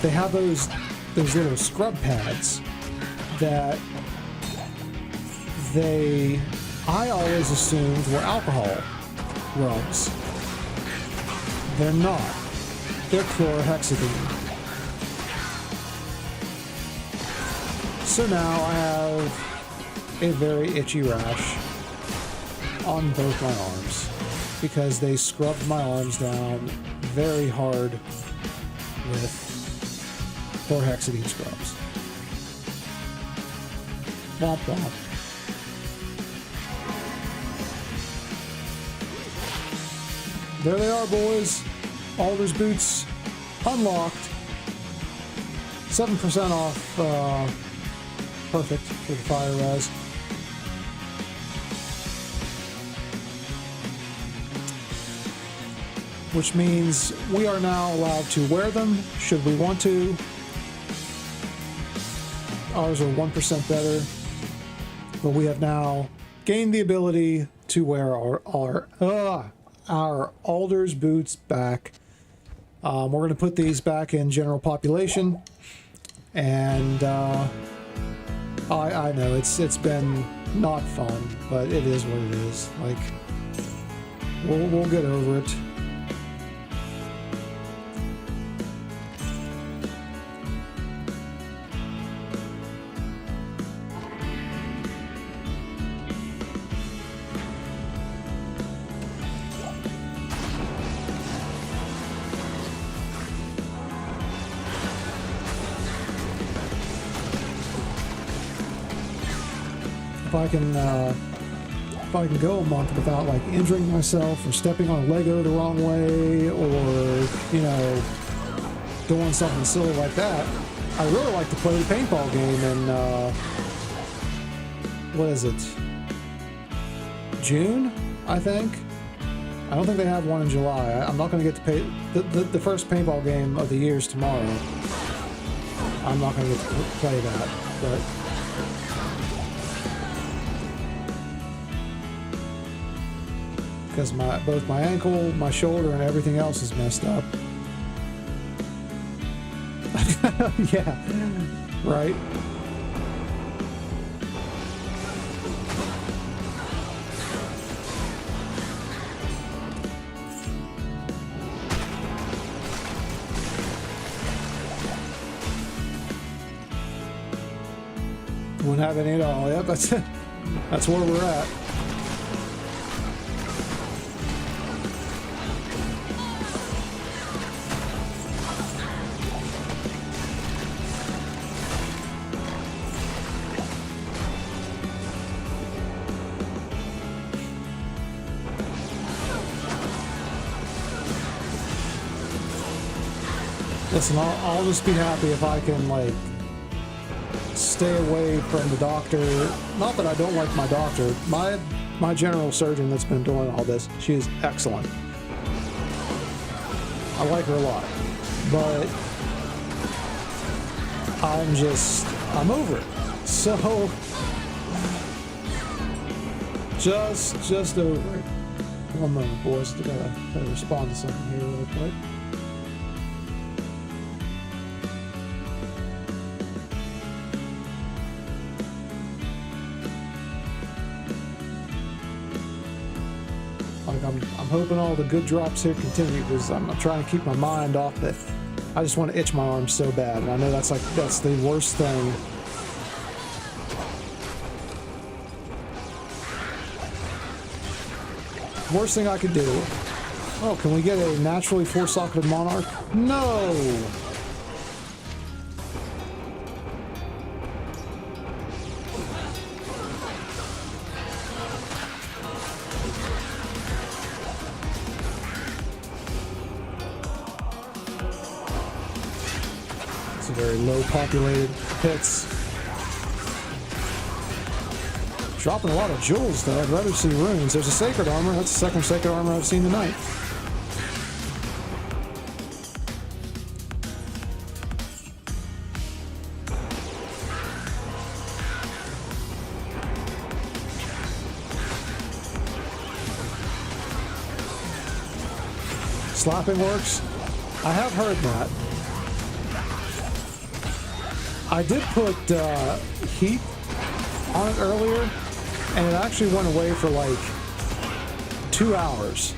they have those little scrub pads that I always assumed were alcohol rubs. They're not. They're FOH'din. So now I have a very itchy rash on both my arms because they scrubbed my arms down very hard with FOH'din scrubs. Womp womp. There they are, boys. Alder's boots unlocked. 7% off. Perfect for the fire res. Which means we are now allowed to wear them should we want to. Ours are 1% better, but we have now gained the ability to wear our Alder's boots back. We're going to put these back in general population, and I know it's been not fun, but it is what it is. Like, we'll get over it. If I can go a month without like injuring myself or stepping on a Lego the wrong way or doing something silly like that, I really like to play the paintball game in what is it? June, I think. I don't think they have one in July. I'm not going to get to pay the first paintball game of the year is tomorrow. I'm not going to get to play that, but. Because both my ankle, my shoulder, and everything else is messed up. Yeah, right. Wouldn't have any at all. Yep, that's where we're at. Listen, I'll just be happy if I can, like, stay away from the doctor. Not that I don't like my doctor. My general surgeon that's been doing all this, she is excellent. I like her a lot. But I'm over it. So, just over it. One moment, boys. I gotta respond to something here real quick. Like, I'm hoping all the good drops here continue, because I'm trying to keep my mind off it. I just want to itch my arm so bad, and I know that's the worst thing. Worst thing I could do. Oh, can we get a naturally four-socketed monarch? No! It's a very low populated pits. Dropping a lot of jewels though. I'd rather see runes. There's a sacred armor. That's the second sacred armor I've seen tonight. Slapping works. I have heard that. I did put heat on it earlier, and it actually went away for like 2 hours,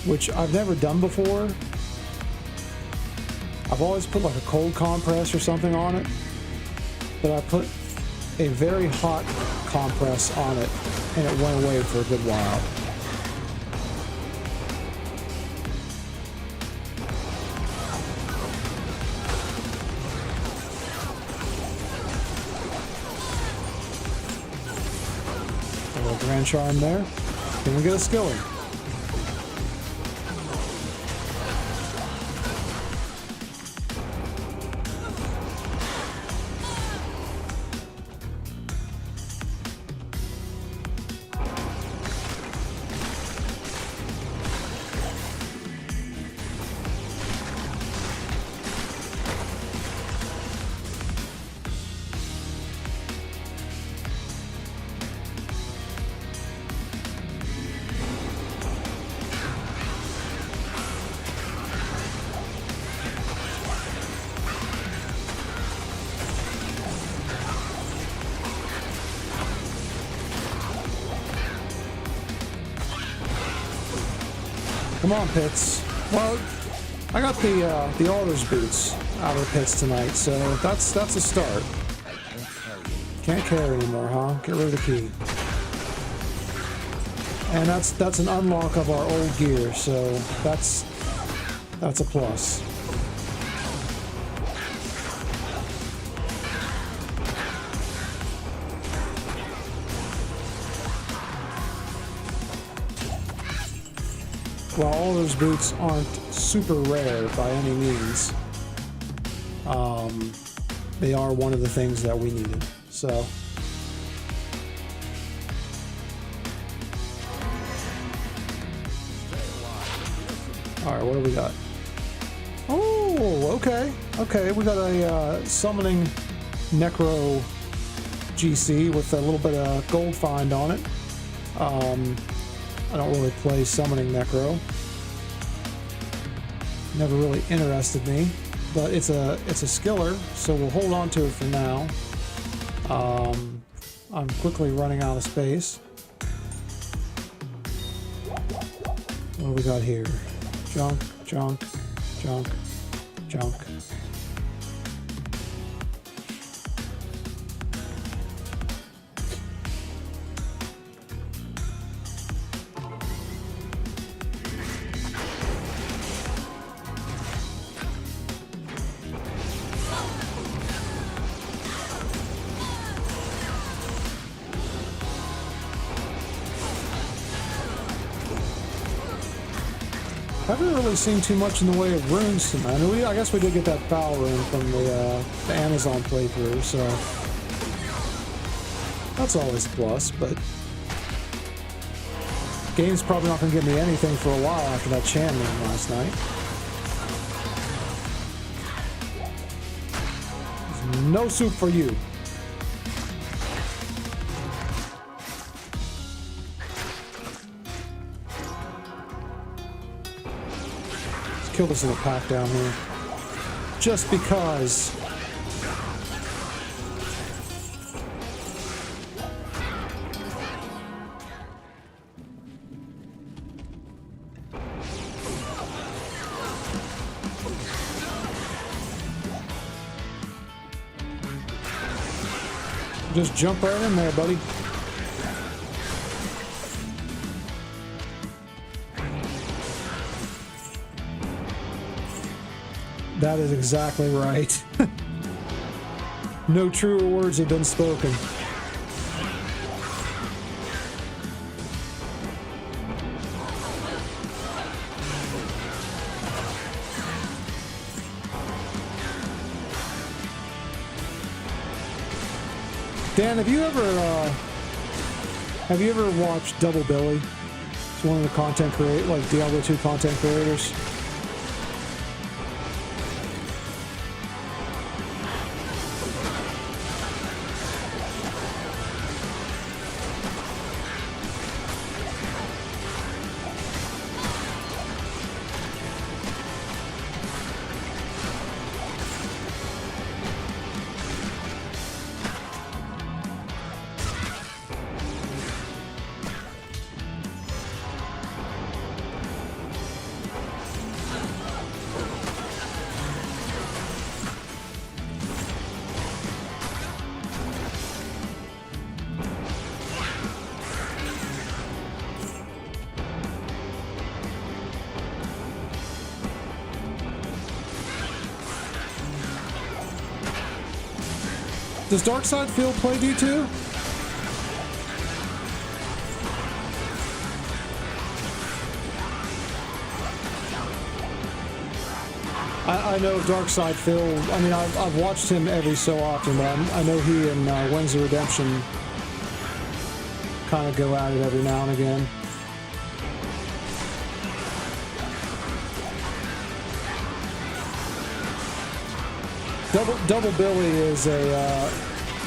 which I've never done before. I've always put like a cold compress or something on it, but I put a very hot compress on it, and it went away for a good while. Grand charm there. Can we get a skilling? Come on, pits. Well, I got the Alder's boots out of the pits tonight, so that's a start. Can't carry anymore, huh? Get rid of the key. And that's an unlock of our old gear, so that's a plus. While all those boots aren't super rare by any means, they are one of the things that we needed. So, all right, what do we got? Oh, okay, we got a summoning Necro GC with a little bit of gold find on it. I don't really play summoning Necro. Never really interested me, but it's a skiller, so we'll hold on to it for now. I'm quickly running out of space. What do we got here? Junk, junk, junk, junk. Haven't really seen too much in the way of runes tonight. I guess we did get that foul rune from the Amazon playthrough, so that's always a plus, but game's probably not going to give me anything for a while after that Chan rune last night. There's no soup for you. Kill this little pack down here. Just because. Just jump right in there, buddy. That is exactly right. No truer words have been spoken. Dan, have you ever watched Double Billy? It's one of the content like Diablo 2 content creators. Does Darkside Phil play D2? I know Darkside Phil. I mean, I've watched him every so often, but I know he and Wednesday Redemption kind of go at it every now and again. Double Billy is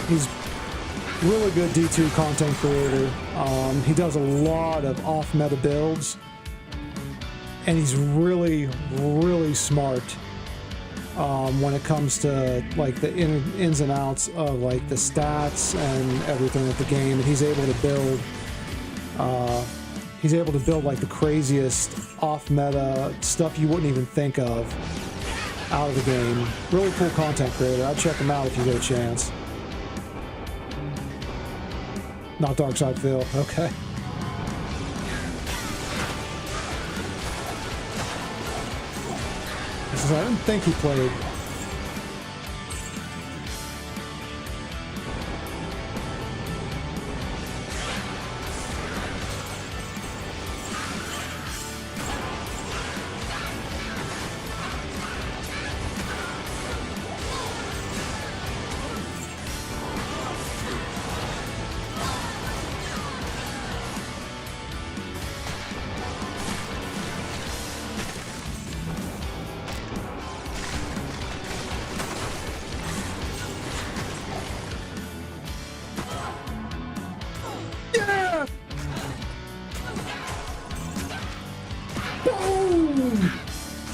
he's really good D2 content creator. He does a lot of off-meta builds, and he's really, really smart when it comes to like the ins and outs of like the stats and everything of the game. And he's able to build like the craziest off-meta stuff you wouldn't even think of out of the game. Really cool content creator. I'd check him out if you get a chance. Not Darkside Phil. Okay. I didn't think he played.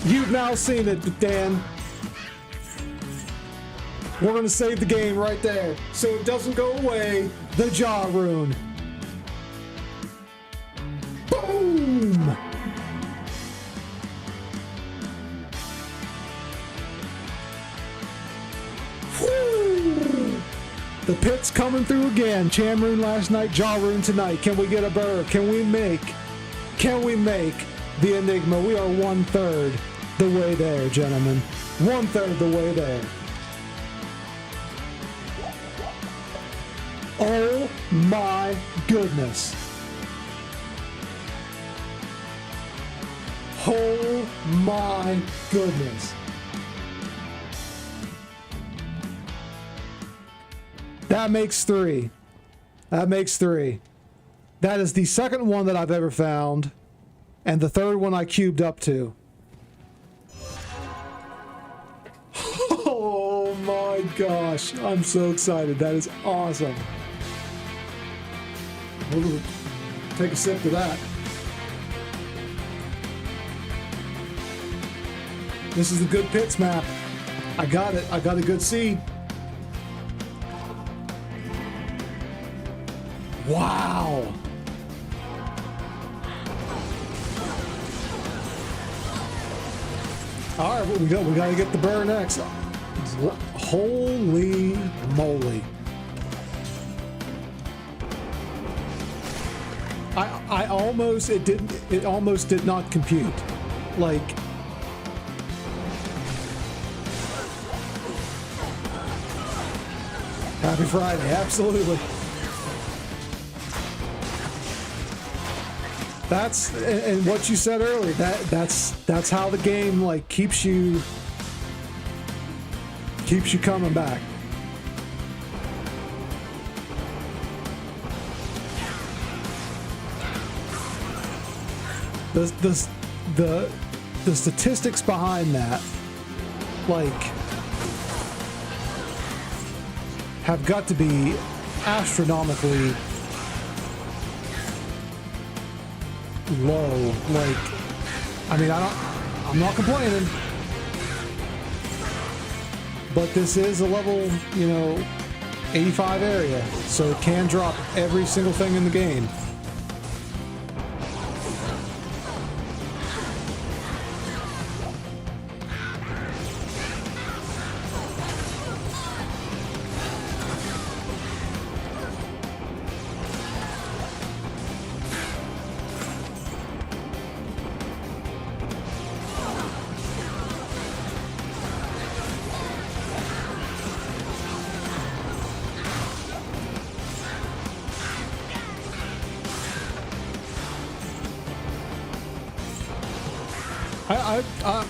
You've now seen it, Dan. We're going to save the game right there so it doesn't go away. The Jaw Rune. Boom! Woo! The pit's coming through again. Chan Rune last night, Jaw Rune tonight. Can we get a burr? Can we make the Enigma? We are 1/3 the way there, gentlemen. 1/3 the way there. Oh my goodness. Holy Oh my goodness. That makes 3. That makes 3. That is the second one that I've ever found, and the third one I cubed up to. Oh my gosh, I'm so excited. That is awesome. We'll take a sip to that. This is the good pits map. I got it. I got a good seed. Wow. All right, we got to get the burr next. Holy moly. I almost, it almost did not compute. Like, happy Friday, absolutely. That's, and what you said earlier, that's how the game like keeps you coming back. The statistics behind that, like, have got to be astronomically low. Like, I mean, I'm not complaining, but this is a level, 85 area, so it can drop every single thing in the game.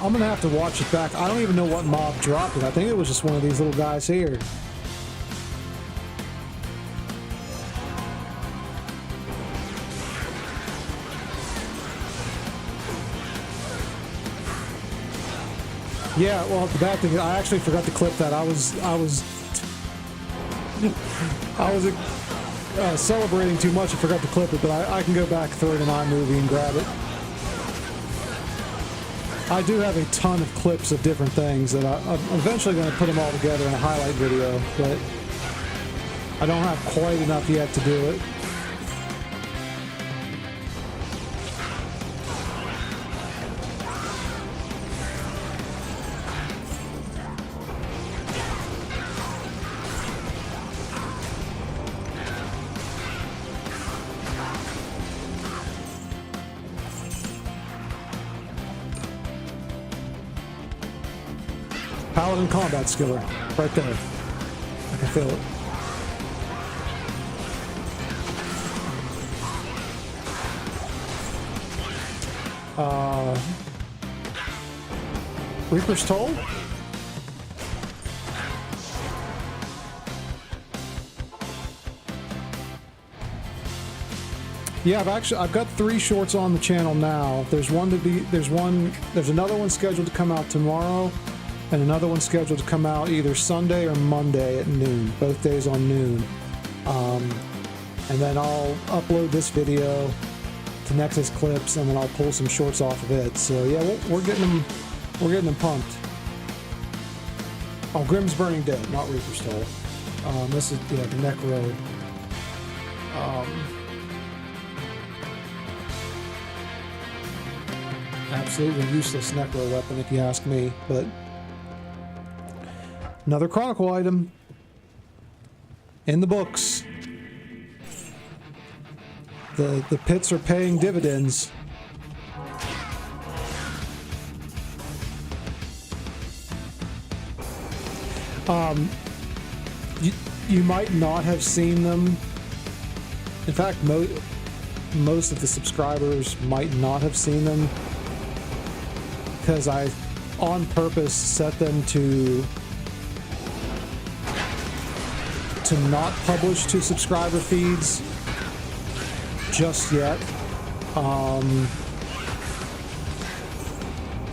I'm gonna have to watch it back. I don't even know what mob dropped it. I think it was just one of these little guys here. Yeah, well, the bad thing is I actually forgot to clip that. I was celebrating too much. I forgot to clip it, but I can go back through it in iMovie and grab it. I do have a ton of clips of different things that I'm eventually going to put them all together in a highlight video, but I don't have quite enough yet to do it. Paladin combat skiller, right there. I can feel it. Reaper's Toll? Yeah, I've got 3 shorts on the channel now. There's another one scheduled to come out tomorrow, and another one scheduled to come out either Sunday or Monday at noon, both days on noon. And then I'll upload this video to Nexus Clips, and then I'll pull some shorts off of it. So yeah, we're getting them pumped. Oh, Grimm's Burning Dead, not Reaper's Toll. This is the Necro. Absolutely useless Necro weapon if you ask me, but another Chronicle item in the books. The pits are paying dividends. You might not have seen them. In fact, most of the subscribers might not have seen them. because I on purpose set them to not publish to subscriber feeds just yet.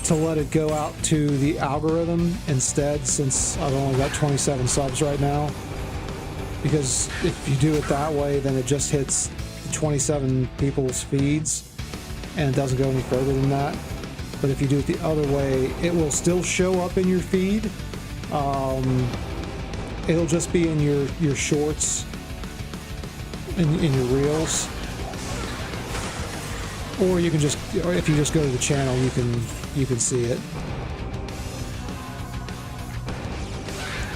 To let it go out to the algorithm instead, since I've only got 27 subs right now. Because if you do it that way, then it just hits 27 people's feeds and it doesn't go any further than that. But if you do it the other way, it will still show up in your feed. It'll just be in your shorts, in your reels. Or you can just, or if you just go to the channel, you can see it.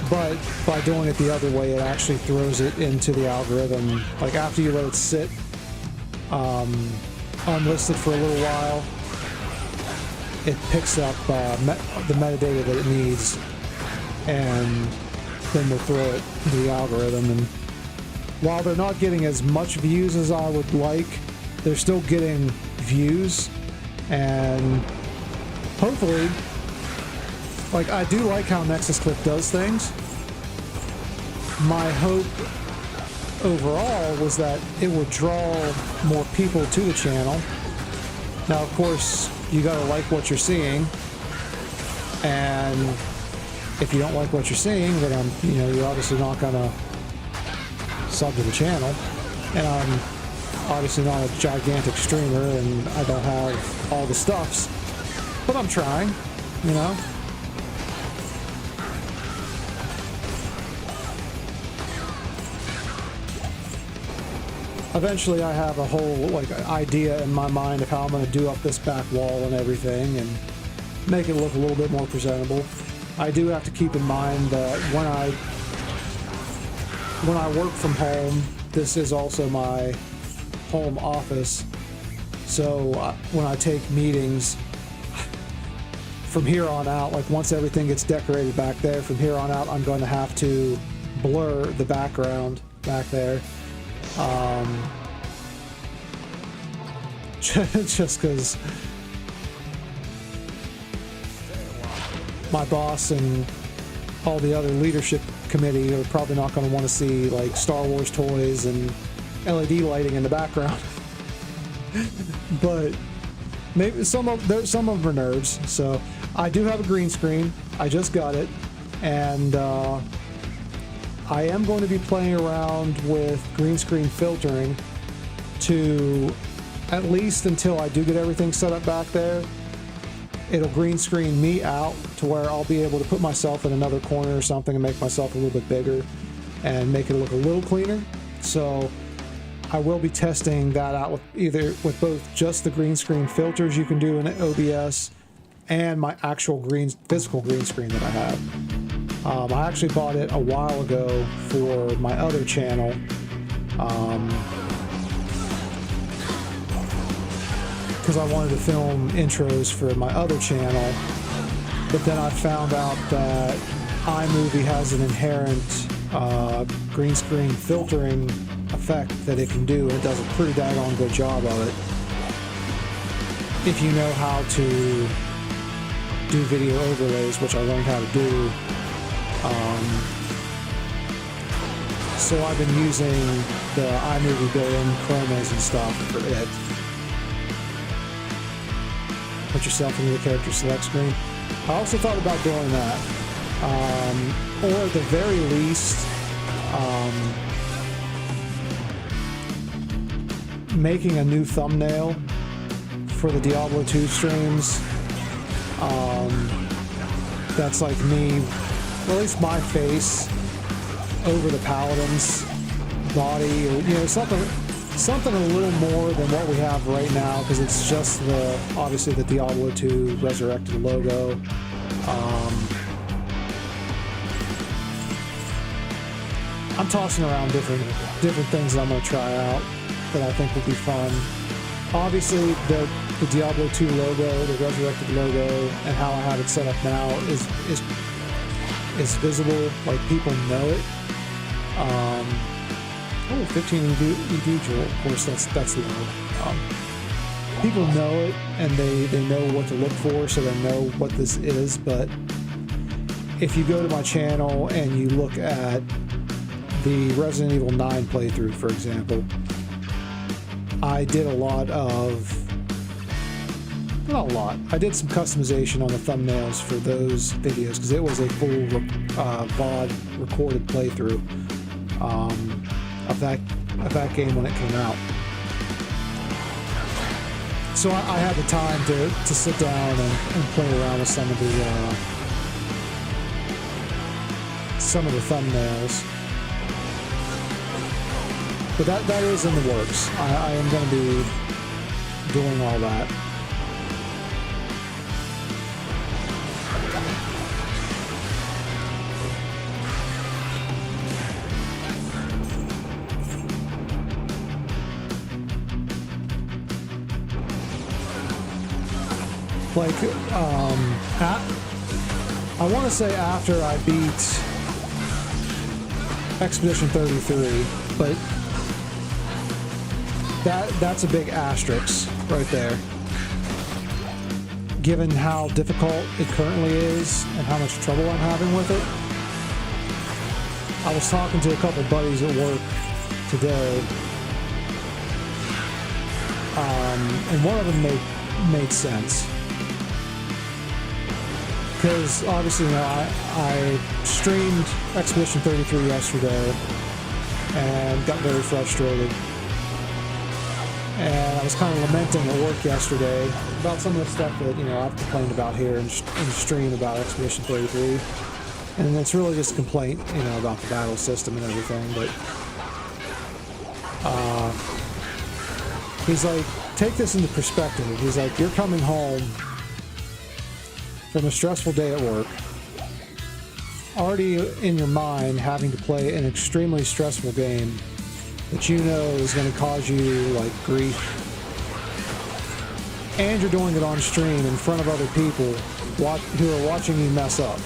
But by doing it the other way, it actually throws it into the algorithm. Like after you let it sit unlisted for a little while, it picks up the metadata that it needs, and then we'll throw it into the algorithm. And while they're not getting as much views as I would like, they're still getting views, and hopefully, like, I do like how Nexus Clip does things. My hope overall was that it would draw more people to the channel. Now, of course, you gotta like what you're seeing, and if you don't like what you're seeing, then you're obviously not gonna sub to the channel. And I'm obviously not a gigantic streamer, and I don't have all the stuffs, but I'm trying, you know. Eventually I have a whole idea in my mind of how I'm going to do up this back wall and everything and make it look a little bit more presentable. I do have to keep in mind that when I work from home, this is also my home office. So when I take meetings from here on out, like once everything gets decorated back there, from here on out I'm going to have to blur the background back there. Just because my boss and all the other leadership committee are probably not going to want to see like Star Wars toys and LED lighting in the background. But maybe some of them are nerds. So I do have a green screen. I just got it, and I am going to be playing around with green screen filtering to, at least until I do get everything set up back there, it'll green screen me out to where I'll be able to put myself in another corner or something and make myself a little bit bigger and make it look a little cleaner. So I will be testing that out with both just the green screen filters you can do in OBS and my actual physical green screen that I have. I actually bought it a while ago for my other channel. Because I wanted to film intros for my other channel, but then I found out that iMovie has an inherent green screen filtering effect that it can do, and it does a pretty daggone good job of it if you know how to do video overlays, which I learned how to do. So I've been using the iMovie built-in chromas and stuff for it. Put yourself into the character select screen. I also thought about doing that, or at the very least, making a new thumbnail for the Diablo 2 streams. That's like me, or at least my face over the paladin's body, or something a little more than what we have right now, because it's just obviously the Diablo 2 Resurrected logo. I'm tossing around different things that I'm going to try out that I think would be fun. Obviously, the Diablo 2 logo, the Resurrected logo, and how I have it set up now is visible, like people know it. 15 ED Joule, of course, that's low. people know it and they know what to look for, so they know what this is. But if you go to my channel and you look at the Resident Evil 9 playthrough, for example, I did a lot of, not a lot, I did some customization on the thumbnails for those videos because it was a full VOD recorded playthrough of that game when it came out. So I had the time to sit down and play around with some of the thumbnails. But that is in the works. I am going to be doing all that. Like, I want to say after I beat Expedition 33, but that's a big asterisk right there. Given how difficult it currently is and how much trouble I'm having with it. I was talking to a couple buddies at work today, and one of them made sense. Because obviously, you know, I streamed Expedition 33 yesterday and got very frustrated. And I was kind of lamenting at work yesterday about some of the stuff that, you know, I've complained about here in stream about Expedition 33. And it's really just a complaint, you know, about the battle system and everything. But he's like, take this into perspective. He's like, you're coming home from a stressful day at work, already in your mind having to play an extremely stressful game that you know is going to cause you like grief, and you're doing it on stream in front of other people who are watching you mess up.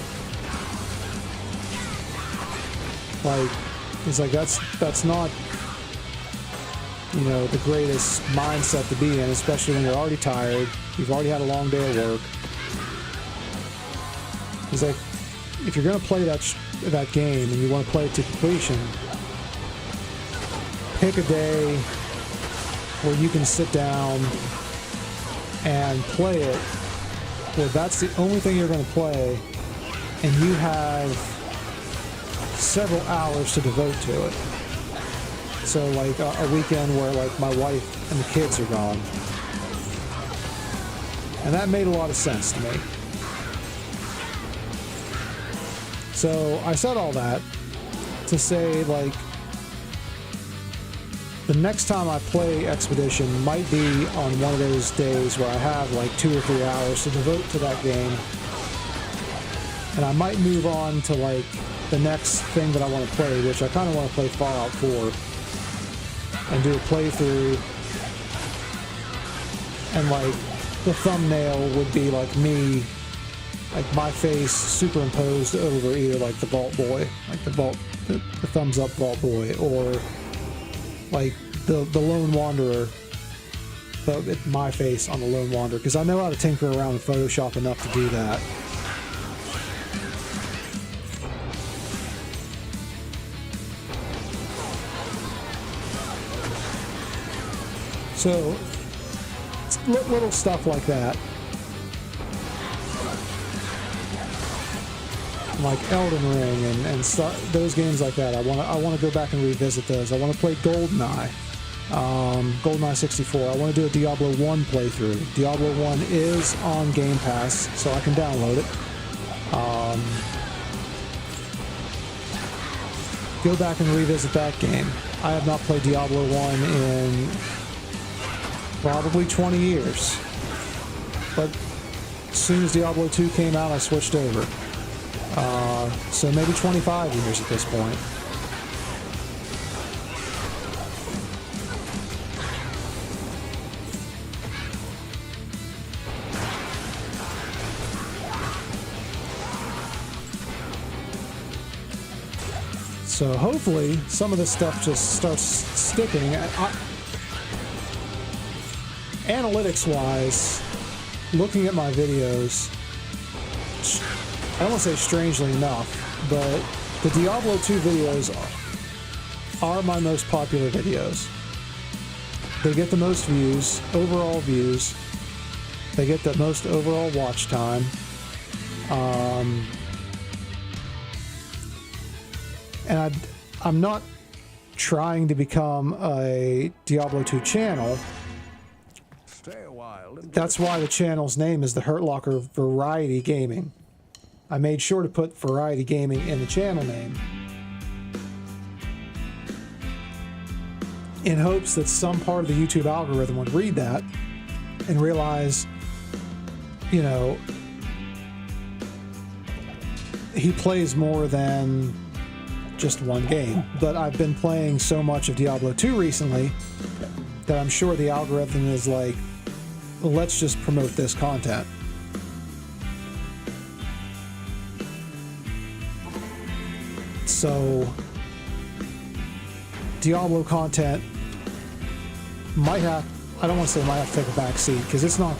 Like, it's like that's not, you know, the greatest mindset to be in, especially when you're already tired, you've already had a long day at work. It's like, if you're going to play that game and you want to play it to completion, pick a day where you can sit down and play it, where that's the only thing you're going to play, and you have several hours to devote to it. So like a weekend where like my wife and the kids are gone. And that made a lot of sense to me. So I said all that to say, like, the next time I play Expedition might be on one of those days where I have like 2 or 3 hours to devote to that game. And I might move on to like the next thing that I want to play, which I kind of want to play Fallout 4 and do a playthrough. And like the thumbnail would be like me, like my face superimposed over either like the Vault Boy, like the thumbs up Vault Boy, or like the Lone Wanderer, my face on the Lone Wanderer, because I know how to tinker around in Photoshop enough to do that. So it's little stuff like that. Like Elden Ring and those games like that. I want to go back and revisit those. I want to play GoldenEye, GoldenEye 64. I want to do a Diablo 1 playthrough. Diablo 1 is on Game Pass, so I can download it. Go back and revisit that game. I have not played Diablo 1 in probably 20 years. But as soon as Diablo 2 came out, I switched over. So maybe 25 years at this point. So hopefully some of this stuff just starts sticking. analytics-wise, looking at my videos, I don't want to say strangely enough, but the Diablo 2 videos are my most popular videos. They get the most views, overall views. They get the most overall watch time. And I'm not trying to become a Diablo 2 channel. Stay a while. That's why the channel's name is the Hurt Locker Variety Gaming. I made sure to put Variety Gaming in the channel name in hopes that some part of the YouTube algorithm would read that and realize, you know, he plays more than just one game. But I've been playing so much of Diablo 2 recently that I'm sure the algorithm is like, well, let's just promote this content. So Diablo content might have, I don't want to say might have to take a back seat, because it's not,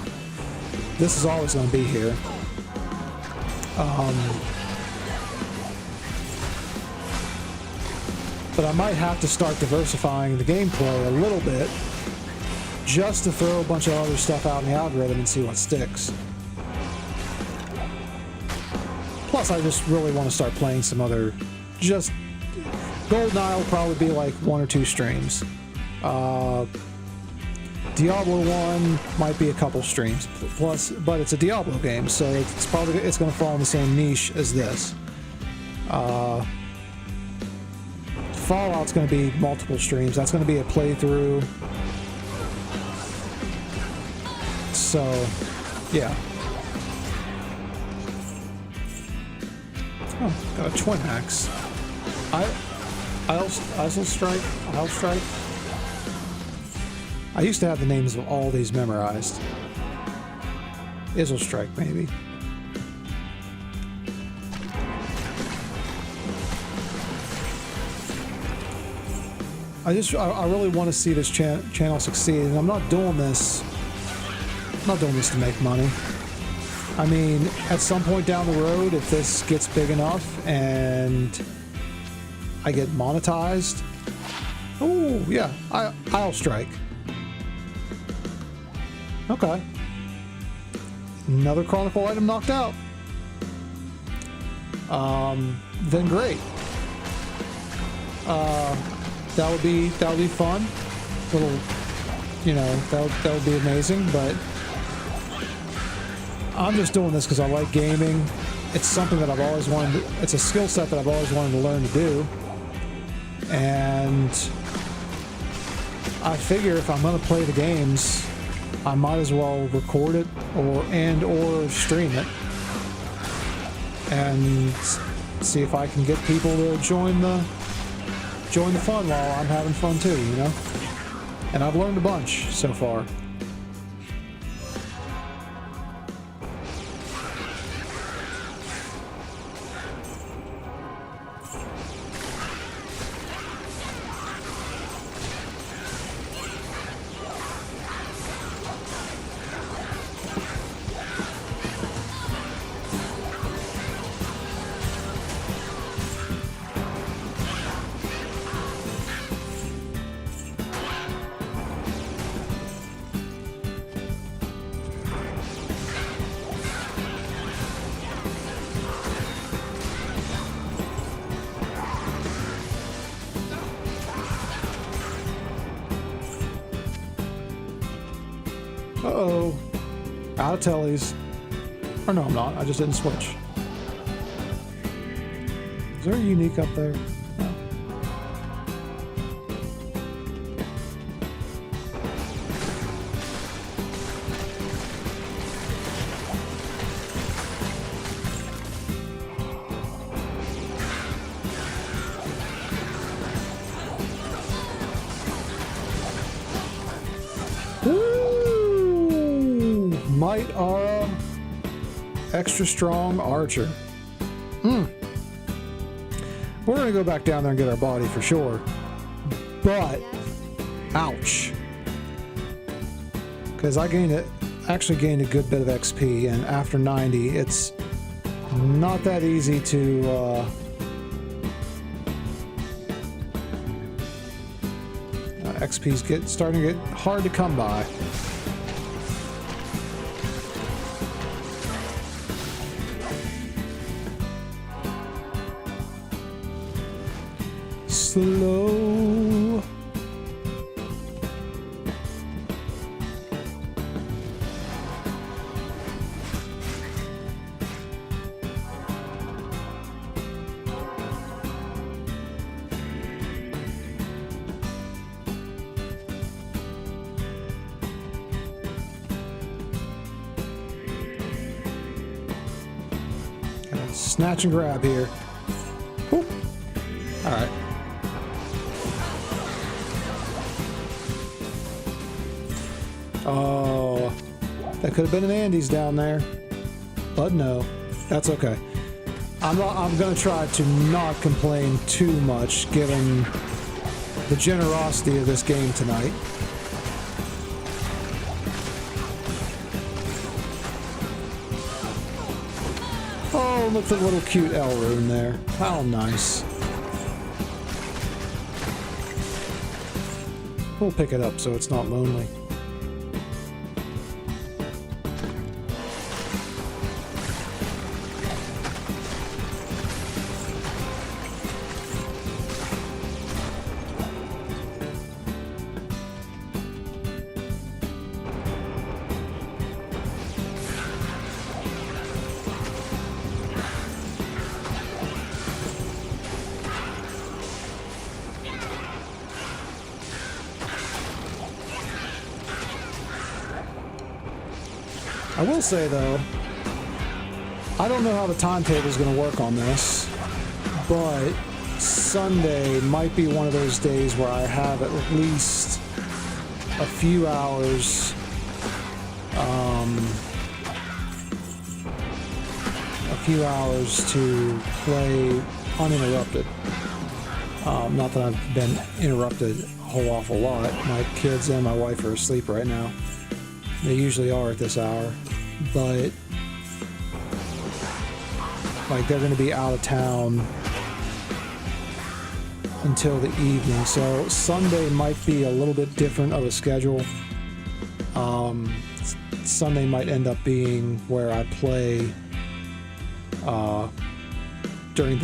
this is always going to be here. But I might have to start diversifying the gameplay a little bit just to throw a bunch of other stuff out in the algorithm and see what sticks. Plus, I just really want to start playing some other, just GoldenEye will probably be like 1 or 2 streams. Diablo 1 might be a couple streams. Plus, but it's a Diablo game, so it's probably going to fall in the same niche as this. Fallout's going to be multiple streams. That's going to be a playthrough. So, yeah. Oh, got a twin axe. Isle Strike. I used to have the names of all these memorized. Isle Strike, maybe. I really want to see this channel succeed, and I'm not doing this to make money. I mean, at some point down the road, if this gets big enough and I get monetized, oh yeah, I'll strike. Okay, another Chronicle item knocked out. Then great. That would be fun. Little, you know, that would be amazing. But I'm just doing this because I like gaming. It's something that I've always wanted. It's a skill set that I've always wanted to learn to do. And I figure if I'm going to play the games, I might as well record it or stream it, and see if I can get people to join the fun while I'm having fun too, you know? And I've learned a bunch so far. Uh-oh. Out of tellies. Or no, I'm not. I just didn't switch. Is there a unique up there? No. Might Aura, extra strong archer. We're gonna go back down there and get our body for sure. But, ouch. because I actually gained a good bit of XP, and after 90, it's not that easy to XP's starting to get hard to come by. Slow. Snatch and grab here. Whoop. All right. Oh, that could have been an Andy's down there, but no, that's okay. I'm gonna try to not complain too much given the generosity of this game tonight. Oh, look at the little cute L rune there. How nice. We'll pick it up so it's not lonely. I will say though, I don't know how the timetable is going to work on this, but Sunday might be one of those days where I have at least a few hours, to play uninterrupted. Not that I've been interrupted a whole awful lot. My kids and my wife are asleep right now. They usually are at this hour, but like they're going to be out of town until the evening, so Sunday might be a little bit different of a schedule. Sunday might end up being where I play during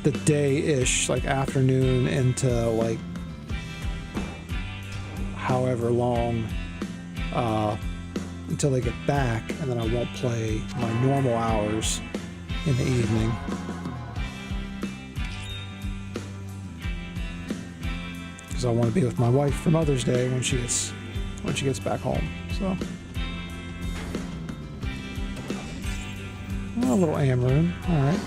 the day-ish, like afternoon into like however long until they get back, and then I won't play my normal hours in the evening. Because I want to be with my wife for Mother's Day when she gets back home. So a little Amaroon, all right.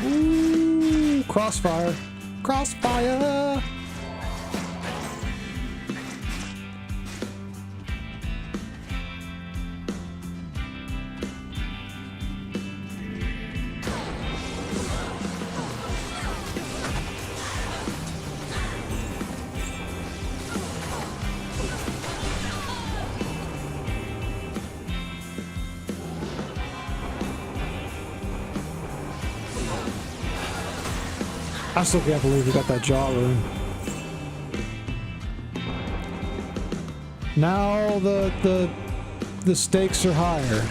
Ooh, crossfire. Crossfire! I still can't believe we got that jaw rune. Now the stakes are higher.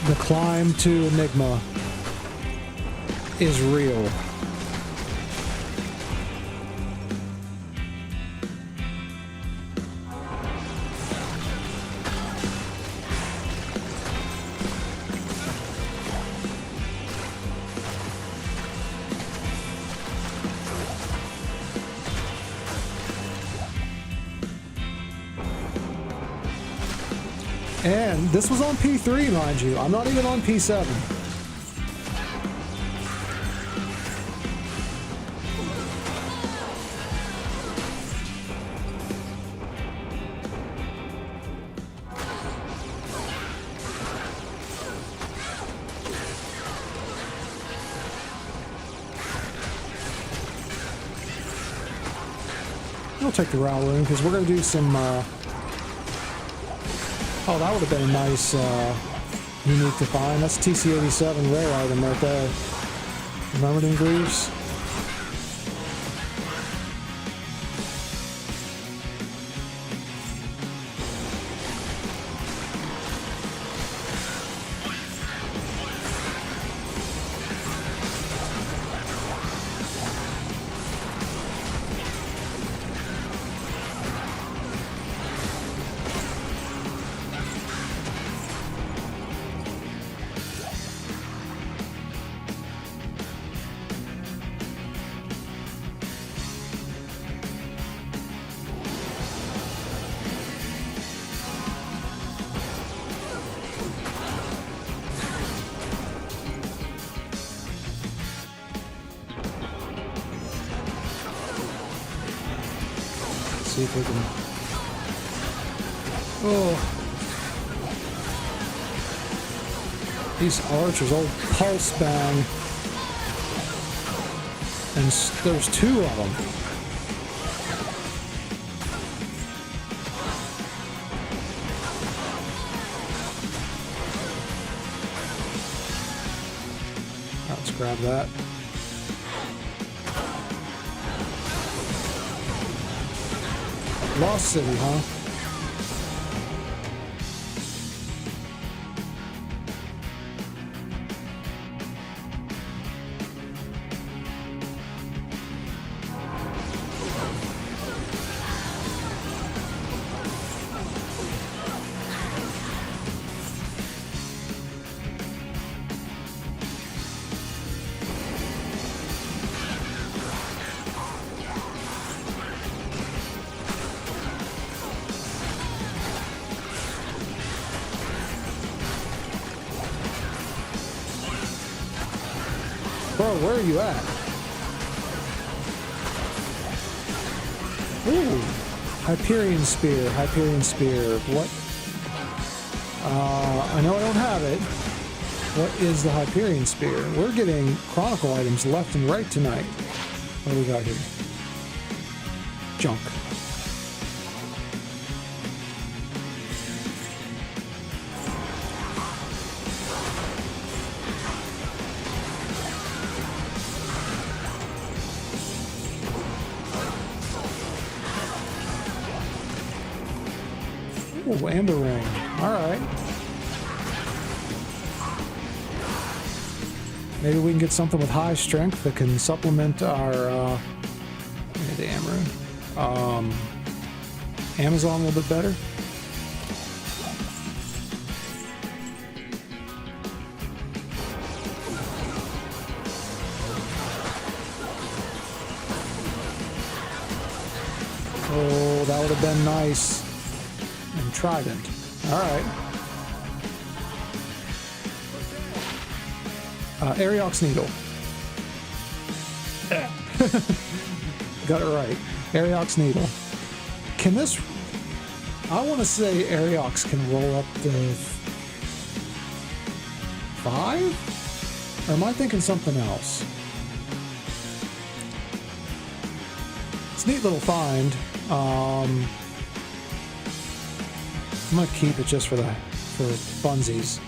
The climb to Enigma is real. And this was on P3, mind you. I'm not even on P7. We'll take the Row Room because we're going to do some... Oh, that would have been a nice unique to find. That's TC-87 rare item right there. Remember them grooves? See if we can... Oh. These archers, old pulse bang. And there's two of them. Let's grab that. Lost City, huh? Bro, where are you at? Ooh, Hyperion Spear, Hyperion Spear. What? I know I don't have it. What is the Hyperion Spear? We're getting Chronicle items left and right tonight. What do we got here? Junk. Oh, Amber Ring. Alright. Maybe we can get something with high strength that can supplement our, the Amber Ring. Amazon a little bit better. Oh, that would have been nice. And Trident. Alright. Ariok's Needle. Got it right. Ariok's Needle. Can this... I want to say Ariok's can roll up to 5? Or am I thinking something else? It's a neat little find. I'm gonna keep it just for funsies.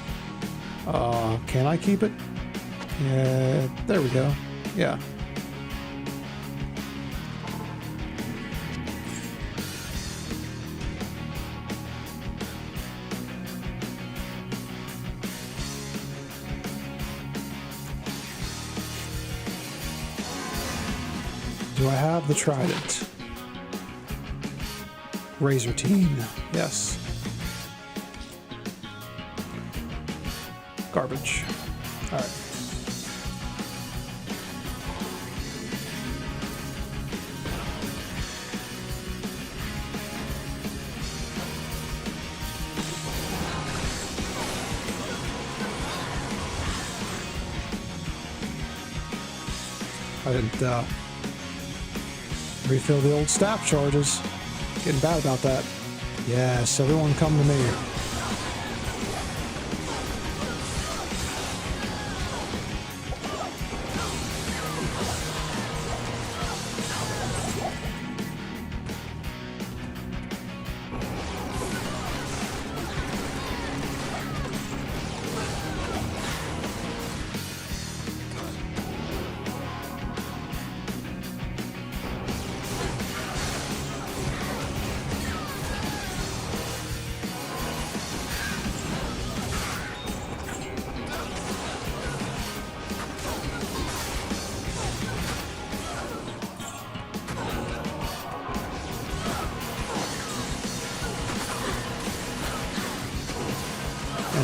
Can I keep it? Yeah, there we go. Yeah. Do I have the Trident? Resurrected. Yes. Garbage. All right. I didn't refill the old staff charges. Getting bad about that. Yes, everyone come to me.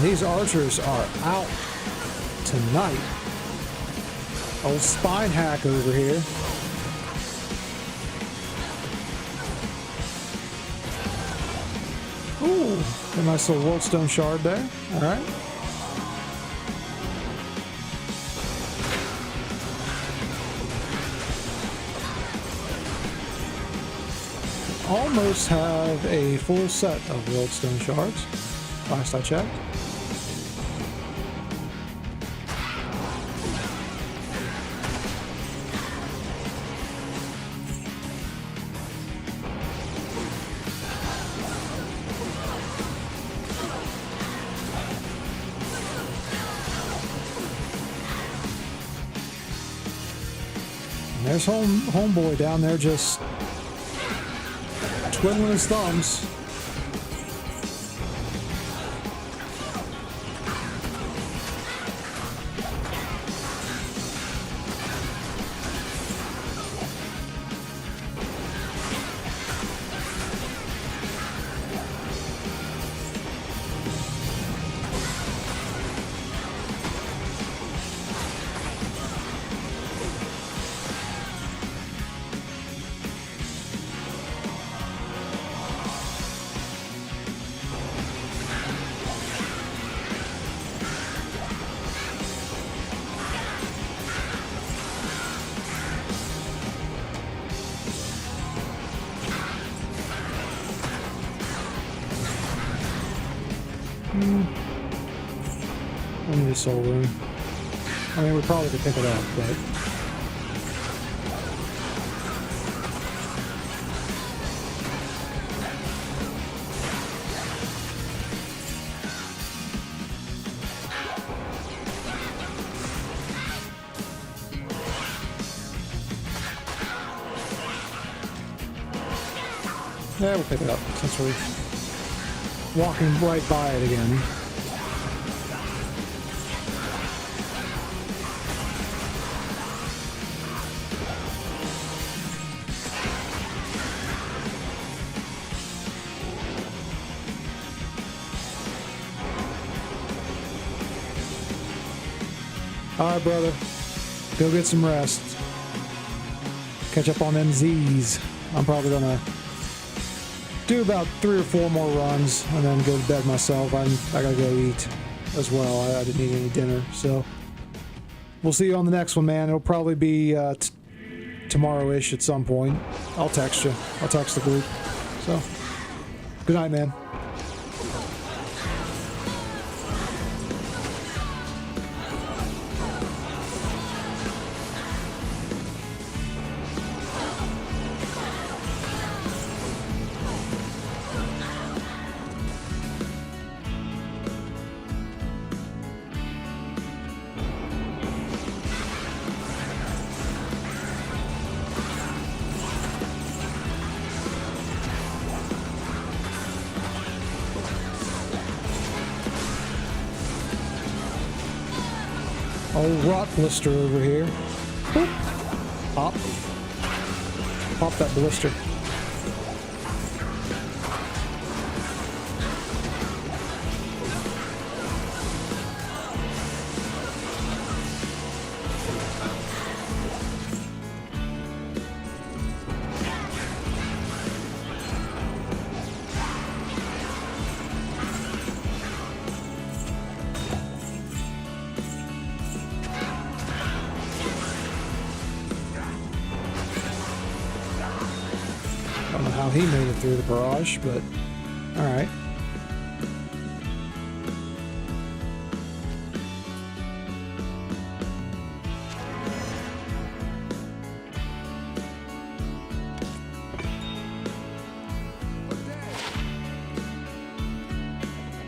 these archers are out tonight. Old spine hack over here. Ooh, a nice little Worldstone shard there. All right. Almost have a full set of Worldstone shards. Last I checked. And there's homeboy down there just twiddling his thumbs. I need a soul rune. I mean, we probably could pick it up, but... yeah, we'll pick it up since we're walking right by it again. Alright, brother. Go get some rest. Catch up on them Z's. I'm probably gonna do about 3 or 4 more runs and then go to bed myself. I gotta go eat as well. I didn't eat any dinner, so we'll see you on the next one, man. It'll probably be tomorrow-ish at some point. I'll text you. I'll text the group. So, good night, man. Old rot blister over here. Boop. Pop. Pop that blister. Don't know how he made it through the barrage, but alright.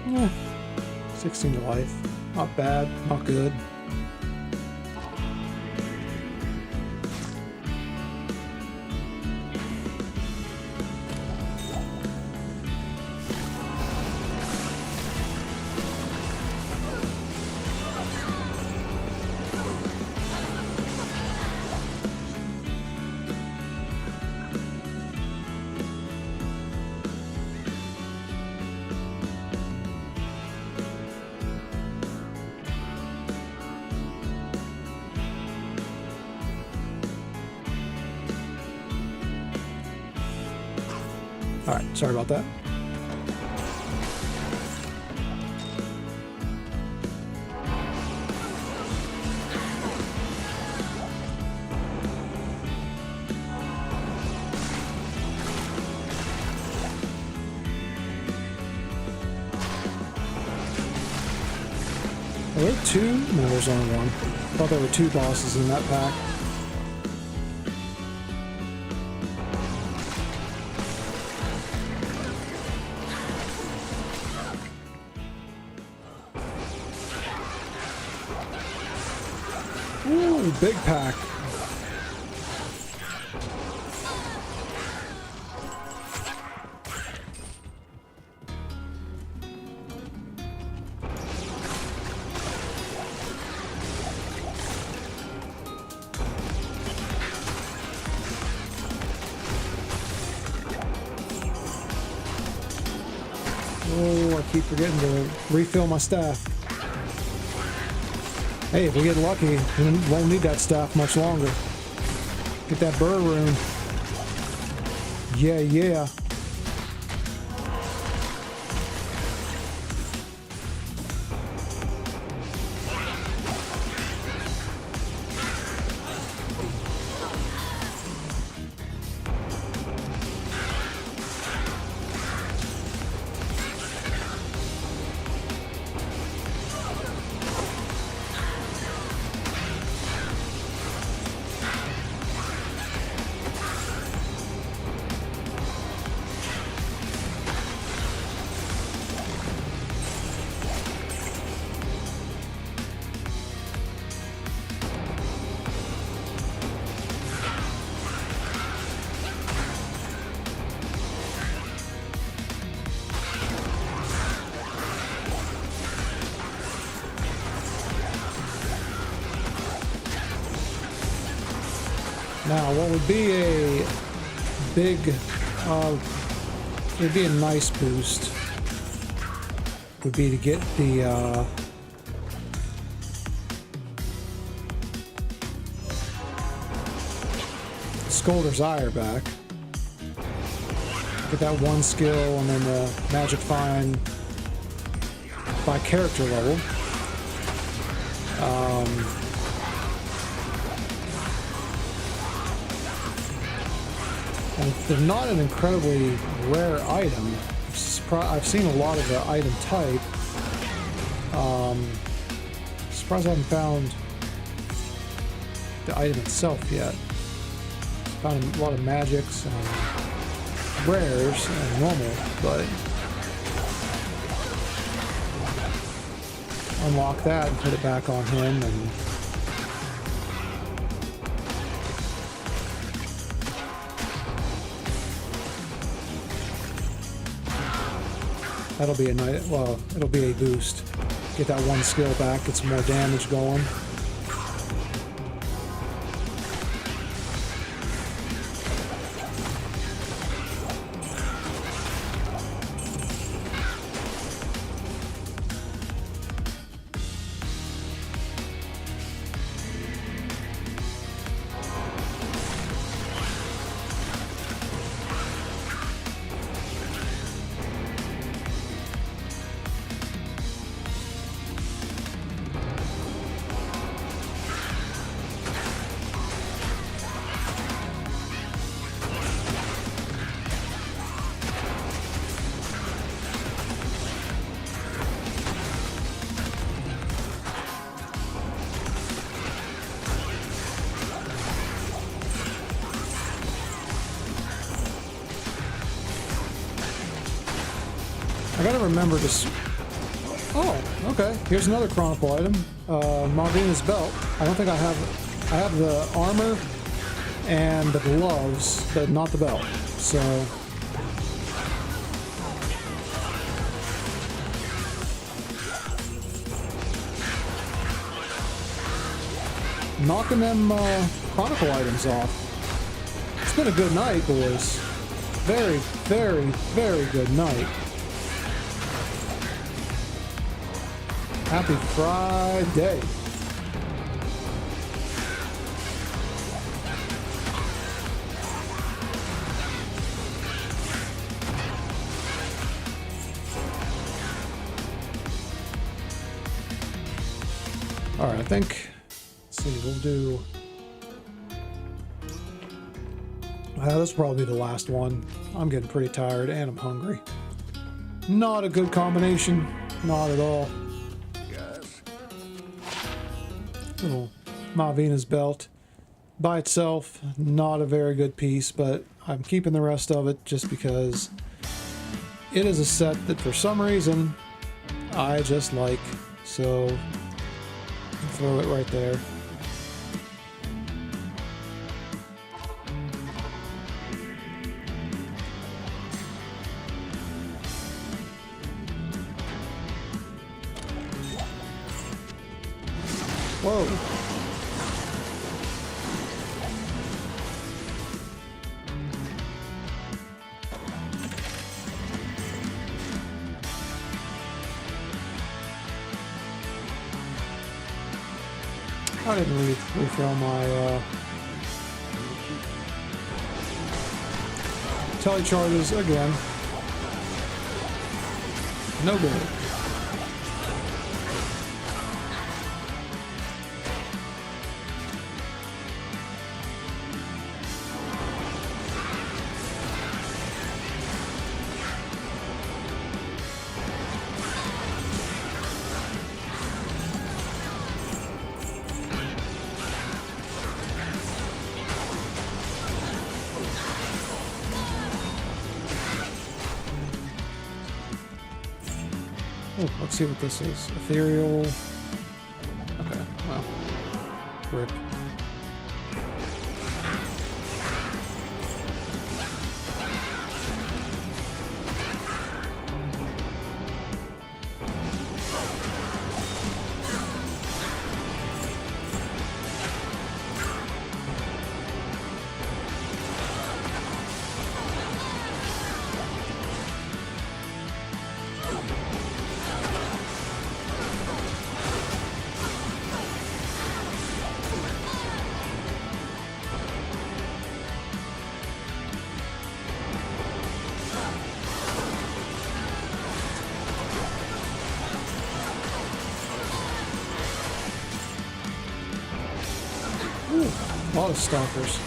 Yeah, 16 to life. Not bad, not good. Alright, sorry about that. Are there two? No, there's only one. I thought there were two bosses in that pack. Ooh, big pack. Oh, I keep forgetting to refill my staff. Hey, if we get lucky, we won't need that staff much longer. Get that burr rune. Yeah, yeah. Now, what would be a big, would be a nice boost, would be to get the, Scolder's Ire back. Get that one skill and then the magic find by character level. And they're not an incredibly rare item. I've seen a lot of the item type. Surprised I haven't found the item itself yet. Found a lot of magics and rares and normal, but unlock that and put it back on him, and that'll be a nice, well, it'll be a boost. Get that one skill back, get some more damage going. I gotta remember to... Oh, okay. Here's another Chronicle item. Malvina's belt. I don't think I have... I have the armor and the gloves, but not the belt. So... knocking them Chronicle items off. It's been a good night, boys. Very, very, very good night. Happy Friday. Alright, I think, let's see, we'll do, this will probably be the last one. I'm getting pretty tired and I'm hungry. Not a good combination, not at all. Yes. Little Malvina's belt. By itself, not a very good piece, but I'm keeping the rest of it just because it is a set that for some reason I just like. So throw it right there. Whoa. I didn't refill my telecharges again. No good. Oh, let's see what this is. Ethereal. Okay, well. Rip. A lot of stalkers.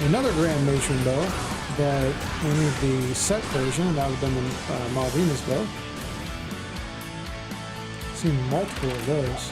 Another Grand Matron bow, but we need the set version, and that would have been the Malvina's bow. I've seen multiple of those.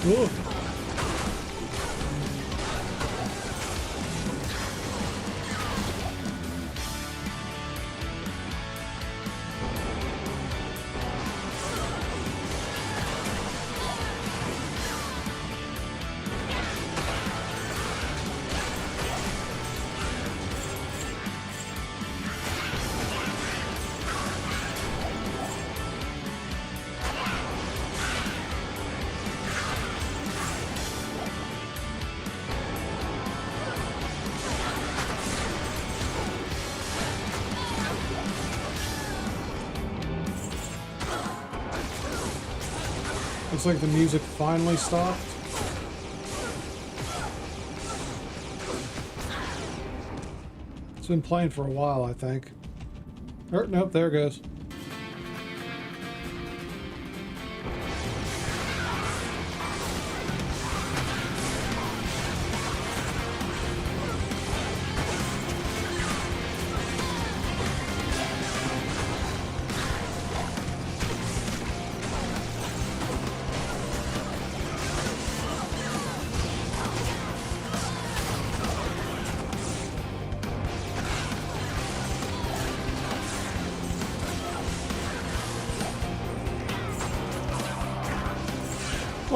Whoa. Looks like the music finally stopped. It's been playing for a while, I think. Oh, nope, there it goes.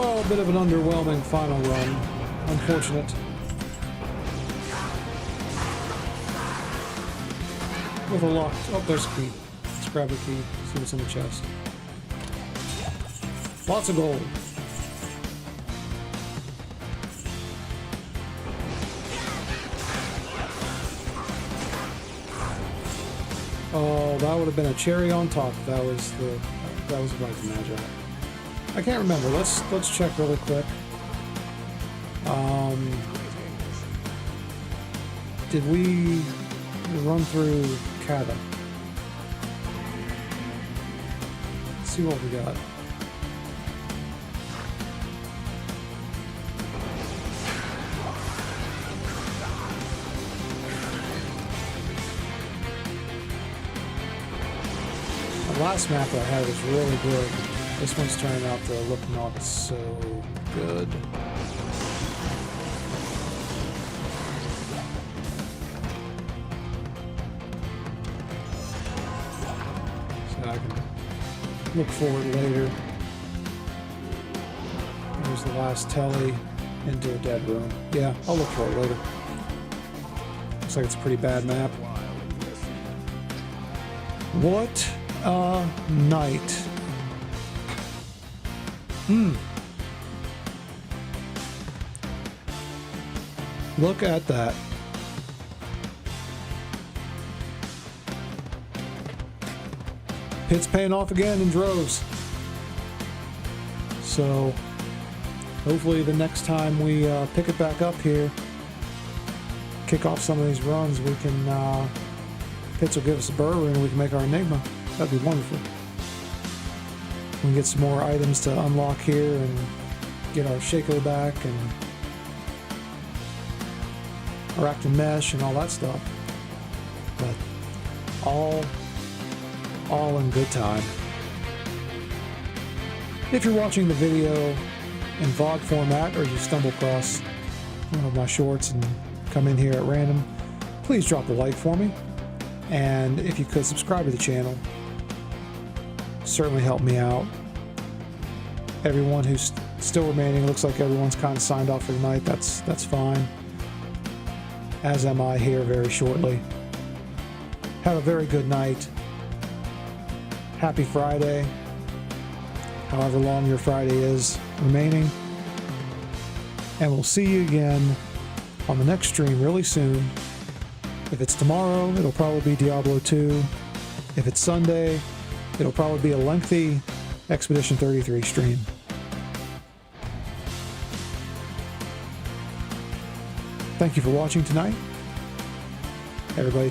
Well, a bit of an underwhelming final run. Unfortunate. With a lock. Oh, there's a key. Let's grab the key. See what's in the chest. Lots of gold. Oh, that would have been a cherry on top. That was the right Magi. I can't remember. Let's check really quick. Did we run through Kata? Let's see what we got. The last map I had was really good. This one's turning out to look not so good. So I can look for it later. There's the last telly into a dead room. Yeah, I'll look for it later. Looks like it's a pretty bad map. What a night. Look at that. Pit's paying off again in droves. So hopefully the next time we pick it back up here, kick off some of these runs, we can Pitts will give us a burr and we can make our Enigma. That'd be wonderful. We can get some more items to unlock here and get our Shaco back and our Active Mesh and all that stuff. But all in good time. If you're watching the video in VOD format or you stumble across one of my shorts and come in here at random, please drop a like for me. And if you could subscribe to the channel, certainly help me out. Everyone who's still remaining, looks like everyone's kind of signed off for the night. That's fine. As am I here very shortly. Have a very good night. Happy Friday. However long your Friday is remaining. And we'll see you again on the next stream really soon. If it's tomorrow, it'll probably be Diablo 2. If it's Sunday, it'll probably be a lengthy Expedition 33 stream. Thank you for watching tonight. Everybody